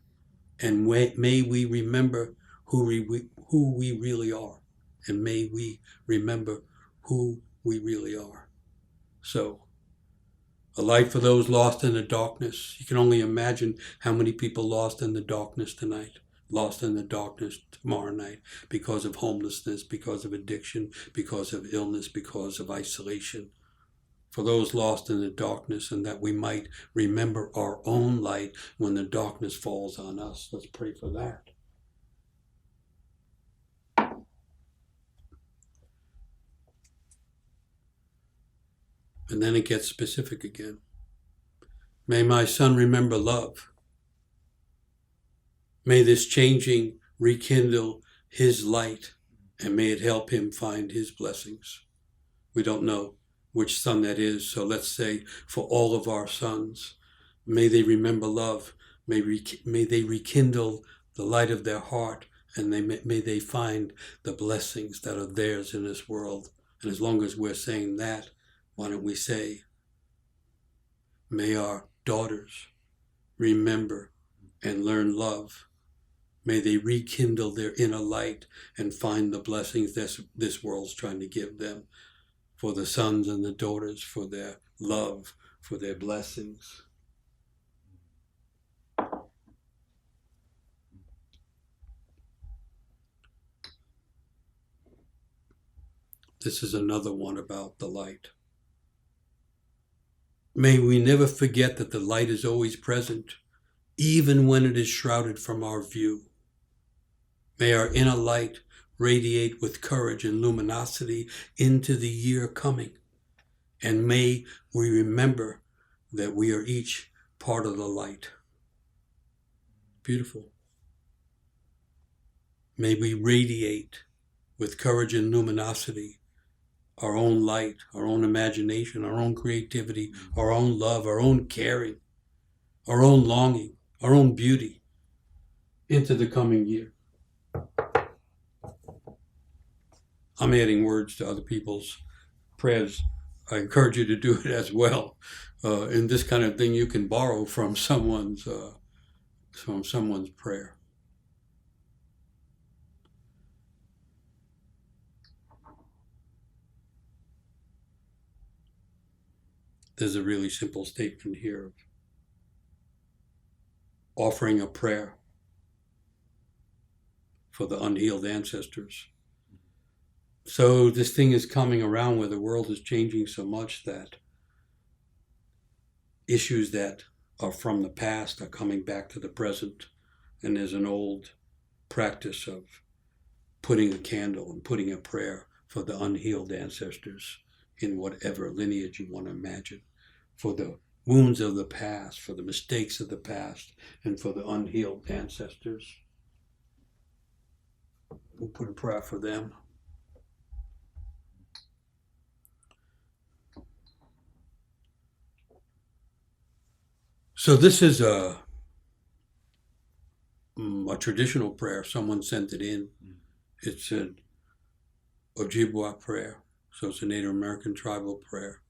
and may we remember who we really are, and may we remember who we really are. So, a light for those lost in the darkness. You can only imagine how many people lost in the darkness tonight, lost in the darkness tomorrow night because of homelessness, because of addiction, because of illness, because of isolation. For those lost in the darkness, and that we might remember our own light when the darkness falls on us. Let's pray for that. And then it gets specific again. May my son remember love. May this changing rekindle his light, and may it help him find his blessings. We don't know which son that is, so let's say for all of our sons, may they remember love, may they rekindle the light of their heart, and may they find the blessings that are theirs in this world. And as long as we're saying that, why don't we say, may our daughters remember and learn love. May they rekindle their inner light and find the blessings this world's trying to give them. For the sons and the daughters, for their love, for their blessings. This is another one about the light. May we never forget that the light is always present, even when it is shrouded from our view. May our inner light radiate with courage and luminosity into the year coming. And may we remember that we are each part of the light. Beautiful. May we radiate with courage and luminosity our own light, our own imagination, our own creativity, our own love, our own caring, our own longing, our own beauty into the coming year. I'm adding words to other people's prayers. I encourage you to do it as well. In this kind of thing, you can borrow from someone's prayer. There's a really simple statement here of offering a prayer for the unhealed ancestors. So this thing is coming around where the world is changing so much that issues that are from the past are coming back to the present. And there's an old practice of putting a candle and putting a prayer for the unhealed ancestors in whatever lineage you want to imagine, for the wounds of the past, for the mistakes of the past, and for the unhealed ancestors. We'll put a prayer for them. So this is a traditional prayer. Someone sent it in. It's an Ojibwa prayer. So it's a Native American tribal prayer.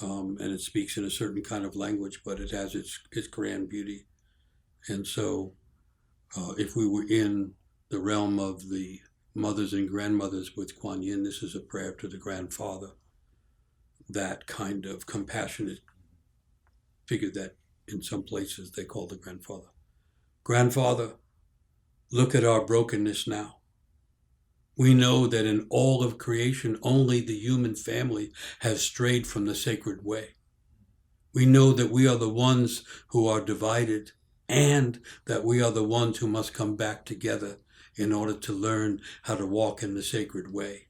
And it speaks in a certain kind of language, but it has its grand beauty. And so if we were in the realm of the mothers and grandmothers with Kuan Yin, this is a prayer to the grandfather. That kind of compassionate figure that in some places they call the grandfather. Grandfather, look at our brokenness now. We know that in all of creation, only the human family has strayed from the sacred way. We know that we are the ones who are divided and that we are the ones who must come back together in order to learn how to walk in the sacred way.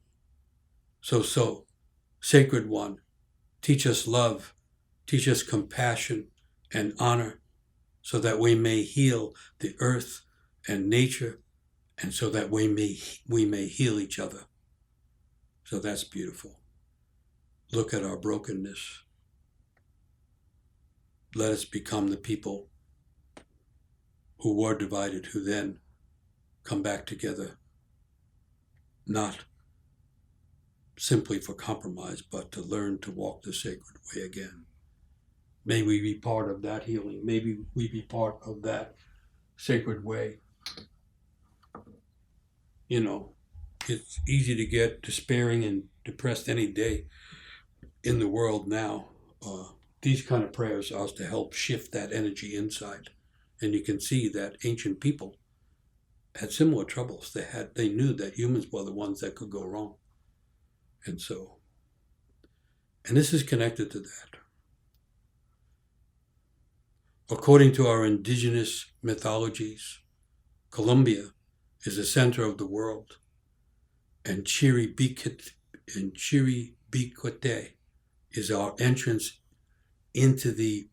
So, Sacred One, teach us love, teach us compassion and honor so that we may heal the earth and nature and so that we may heal each other. So that's beautiful. Look at our brokenness. Let us become the people who were divided, who then come back together, not simply for compromise, but to learn to walk the sacred way again. May we be part of that healing. Maybe we be part of that sacred way. You know, it's easy to get despairing and depressed any day in the world now. These kind of prayers are to help shift that energy inside. And you can see that ancient people had similar troubles. They knew that humans were the ones that could go wrong. And this is connected to that. According to our indigenous mythologies, Colombia is the center of the world, and Chiribiquete is our entrance into the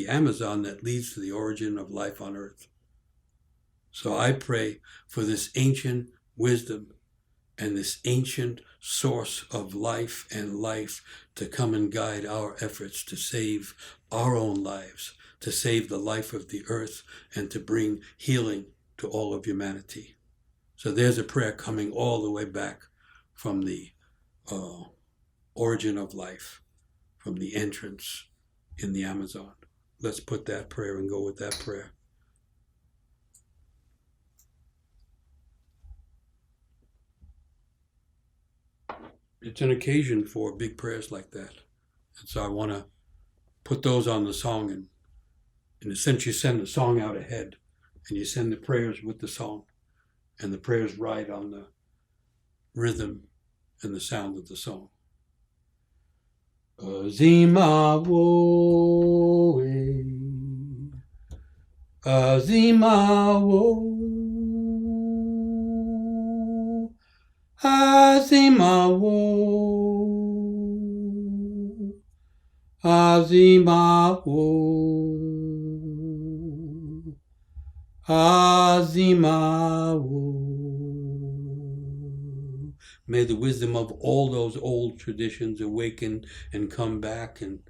Amazon that leads to the origin of life on earth. So I pray for this ancient wisdom and this ancient source of life and life to come and guide our efforts to save our own lives, to save the life of the earth, and to bring healing to all of humanity. So there's a prayer coming all the way back from the origin of life, from the entrance in the Amazon. Let's put that prayer and go with that prayer. It's an occasion for big prayers like that. And so I want to put those on the song, and in a sense you send the song out ahead and you send the prayers with the song, and the prayers ride on the rhythm and the sound of the song. Azima wo, Azima wo, Azima wo, Azima wo, Azima wo. May the wisdom of all those old traditions awaken and come back and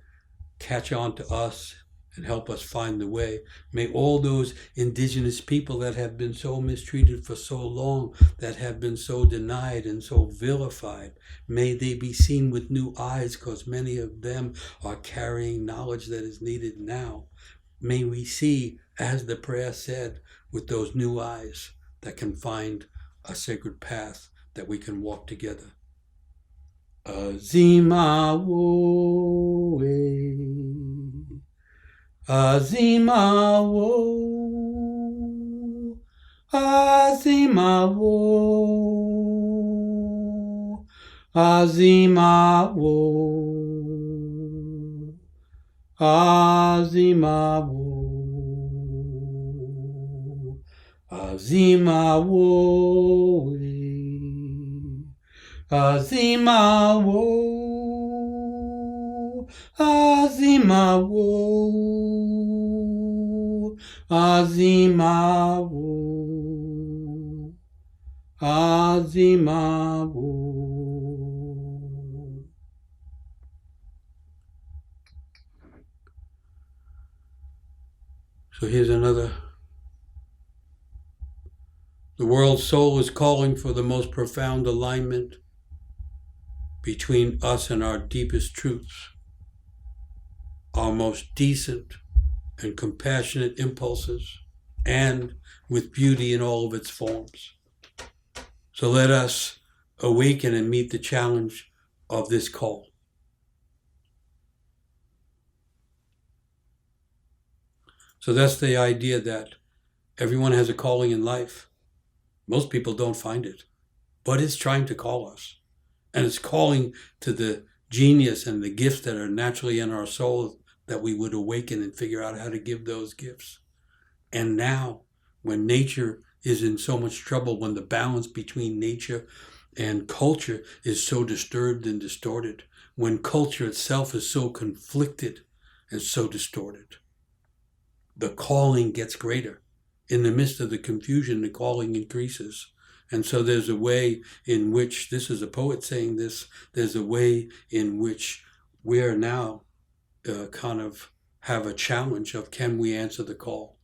catch on to us and help us find the way. May all those indigenous people that have been so mistreated for so long, that have been so denied and so vilified, may they be seen with new eyes, because many of them are carrying knowledge that is needed now. May we see, as the prayer said, with those new eyes that can find a sacred path that we can walk together. Azima wo, Azima wo, Azima wo, Azima wo, Azima wo, Azima wo, Azima wo, Azima wo, Azima wo, Azima wo. So here's another. The world's soul is calling for the most profound alignment between us and our deepest truths, our most decent and compassionate impulses, and with beauty in all of its forms. So let us awaken and meet the challenge of this call. So that's the idea that everyone has a calling in life. Most people don't find it, but it's trying to call us. And it's calling to the genius and the gifts that are naturally in our soul, that we would awaken and figure out how to give those gifts. And now, when nature is in so much trouble, when the balance between nature and culture is so disturbed and distorted, when culture itself is so conflicted and so distorted, the calling gets greater. In the midst of the confusion, the calling increases. And so there's a way in which, this is a poet saying this, there's a way in which we are now kind of have a challenge of, can we answer the call?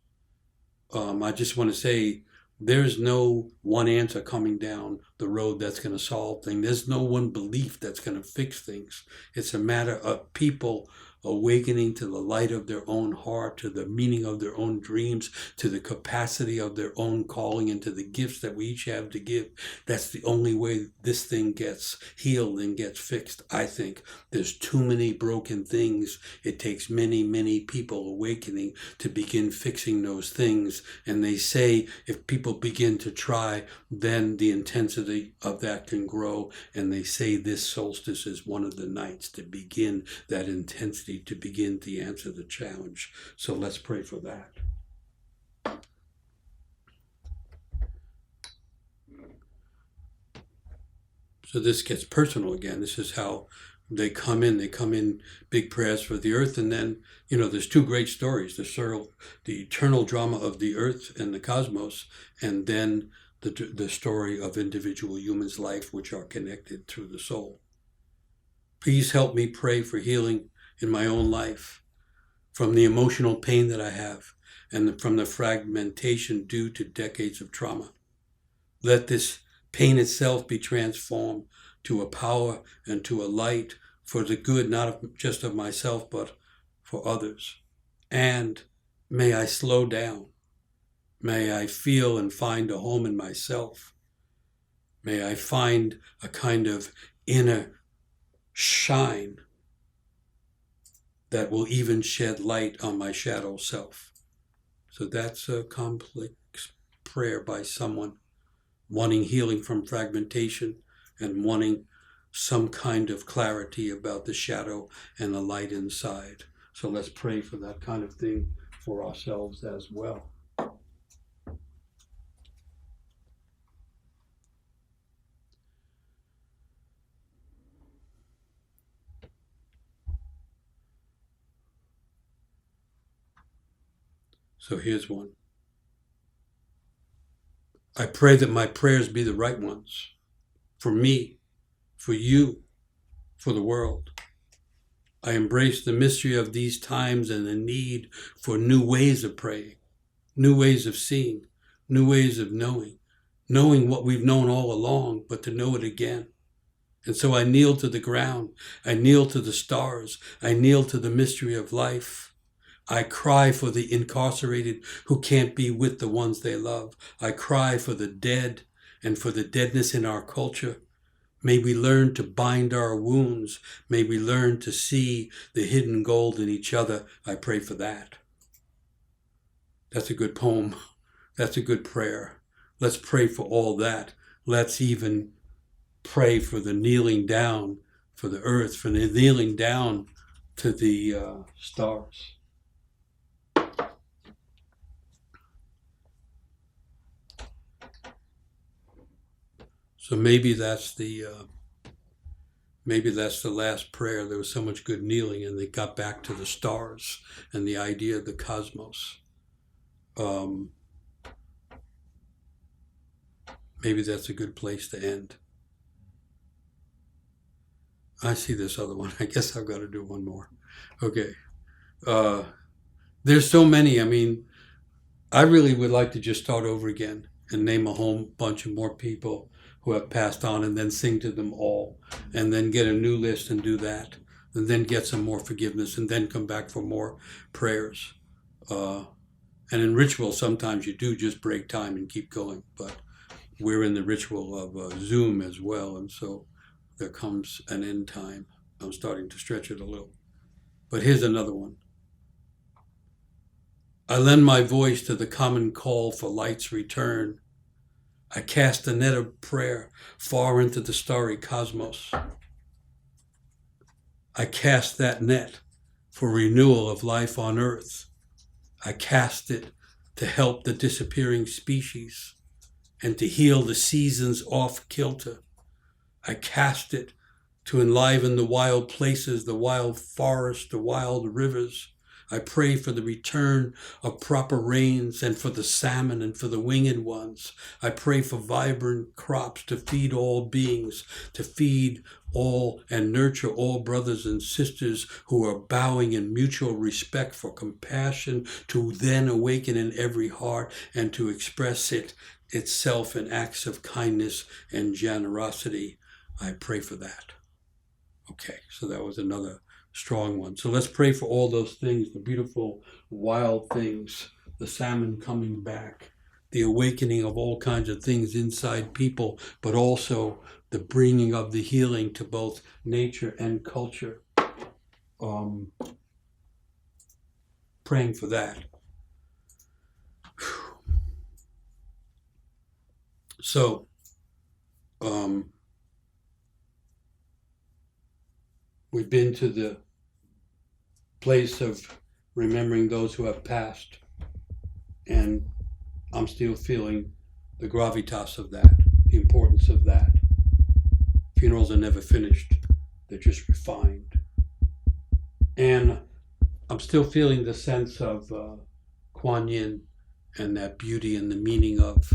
I just want to say, there's no one answer coming down the road that's going to solve things. There's no one belief that's going to fix things. It's a matter of people awakening to the light of their own heart, to the meaning of their own dreams, to the capacity of their own calling, and to the gifts that we each have to give. That's the only way this thing gets healed and gets fixed, I think. There's too many broken things. It takes many, many people awakening to begin fixing those things. And they say if people begin to try, then the intensity of that can grow. And they say this solstice is one of the nights to begin that intensity, to begin to answer the challenge. So let's pray for that. So this gets personal again. This is how they come in. They come in big prayers for the earth. And then, there's two great stories, the eternal drama of the earth and the cosmos, and then the story of individual humans' life, which are connected through the soul. Please help me pray for healing in my own life, from the emotional pain that I have, and from the fragmentation due to decades of trauma. Let this pain itself be transformed to a power and to a light for the good, not just of myself, but for others. And may I slow down. May I feel and find a home in myself. May I find a kind of inner shine that will even shed light on my shadow self. So that's a complex prayer by someone wanting healing from fragmentation and wanting some kind of clarity about the shadow and the light inside. So let's pray for that kind of thing for ourselves as well. So here's one. I pray that my prayers be the right ones, for me, for you, for the world. I embrace the mystery of these times and the need for new ways of praying, new ways of seeing, new ways of knowing what we've known all along, but to know it again. And so I kneel to the ground, I kneel to the stars, I kneel to the mystery of life. I cry for the incarcerated who can't be with the ones they love. I cry for the dead and for the deadness in our culture. May we learn to bind our wounds. May we learn to see the hidden gold in each other. I pray for that. That's a good poem. That's a good prayer. Let's pray for all that. Let's even pray for the kneeling down for the earth, for the kneeling down to the stars. So maybe that's the last prayer. There was so much good kneeling, and they got back to the stars and the idea of the cosmos. Maybe that's a good place to end. I see this other one. I guess I've got to do one more. Okay. There's so many. I mean, I really would like to just start over again and name a whole bunch of more people who have passed on and then sing to them all and then get a new list and do that and then get some more forgiveness and then come back for more prayers. Uh, and in ritual, sometimes you do just break time and keep going, but we're in the ritual of Zoom as well, and so there comes an end time. I'm starting to stretch it a little. But here's another one. I lend my voice to the common call for light's return. I cast a net of prayer far into the starry cosmos. I cast that net for renewal of life on Earth. I cast it to help the disappearing species and to heal the seasons off kilter. I cast it to enliven the wild places, the wild forests, the wild rivers. I pray for the return of proper rains and for the salmon and for the winged ones. I pray for vibrant crops to feed all beings, to feed all and nurture all brothers and sisters who are bowing in mutual respect for compassion to then awaken in every heart and to express itself in acts of kindness and generosity. I pray for that. Okay, so that was another strong one. So let's pray for all those things, the beautiful wild things, the salmon coming back, the awakening of all kinds of things inside people, but also the bringing of the healing to both nature and culture. Praying for that. So, we've been to the place of remembering those who have passed, and I'm still feeling the gravitas of that, the importance of that. Funerals are never finished, they're just refined. And I'm still feeling the sense of Kuan Yin and that beauty and the meaning of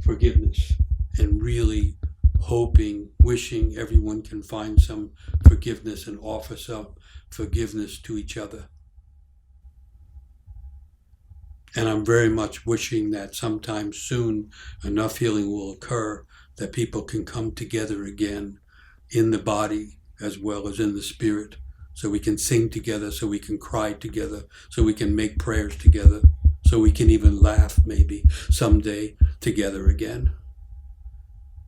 forgiveness, and really hoping, wishing everyone can find some forgiveness and offer some forgiveness to each other. And I'm very much wishing that sometime soon enough healing will occur that people can come together again in the body as well as in the spirit, so we can sing together, so we can cry together, so we can make prayers together, so we can even laugh maybe someday together again.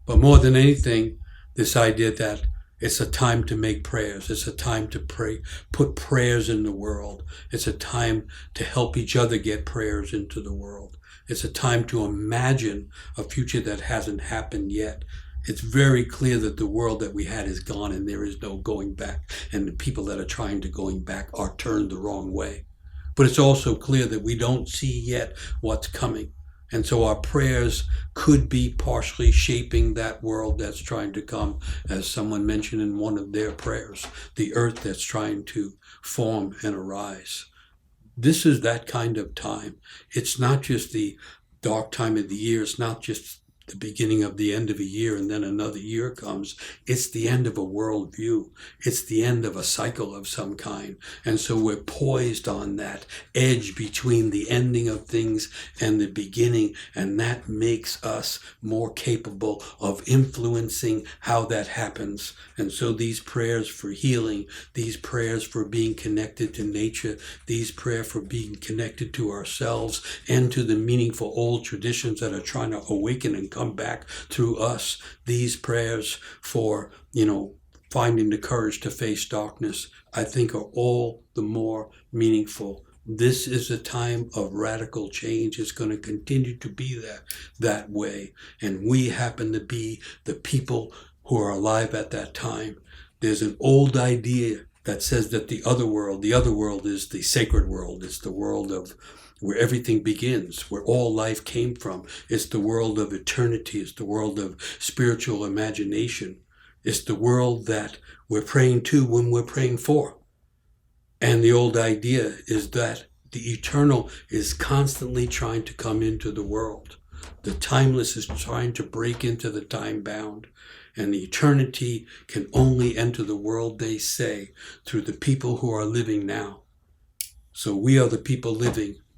But more than anything, this idea that it's a time to make prayers. It's a time to pray, put prayers in the world. It's a time to help each other get prayers into the world. It's a time to imagine a future that hasn't happened yet. It's very clear that the world that we had is gone and there is no going back. And the people that are trying to going back are turned the wrong way. But it's also clear that we don't see yet what's coming. And so our prayers could be partially shaping that world that's trying to come, as someone mentioned in one of their prayers, the earth that's trying to form and arise. This is that kind of time. It's not just the dark time of the year. It's not just the beginning of the end of a year and then another year comes. It's the end of a worldview. It's the end of a cycle of some kind. And so we're poised on that edge between the ending of things and the beginning, and that makes us more capable of influencing how that happens. And so these prayers for healing, these prayers for being connected to nature, these prayers for being connected to ourselves and to the meaningful old traditions that are trying to awaken and come back through us, these prayers for, finding the courage to face darkness, I think are all the more meaningful. This is a time of radical change. It's going to continue to be that way. And we happen to be the people who are alive at that time. There's an old idea that says that the other world is the sacred world. It's the world of where everything begins, where all life came from. It's the world of eternity. It's the world of spiritual imagination. It's the world that we're praying to when we're praying for. And the old idea is that the eternal is constantly trying to come into the world. The timeless is trying to break into the time bound. And the eternity can only enter the world, they say, through the people who are living now. So we are the people living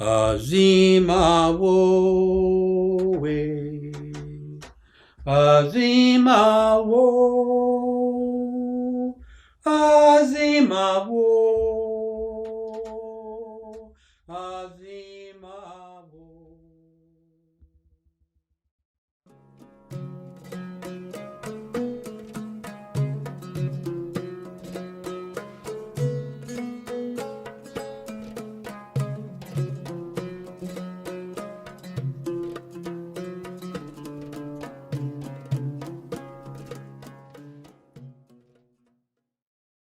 Azima wo, Azima wo, Azima wo.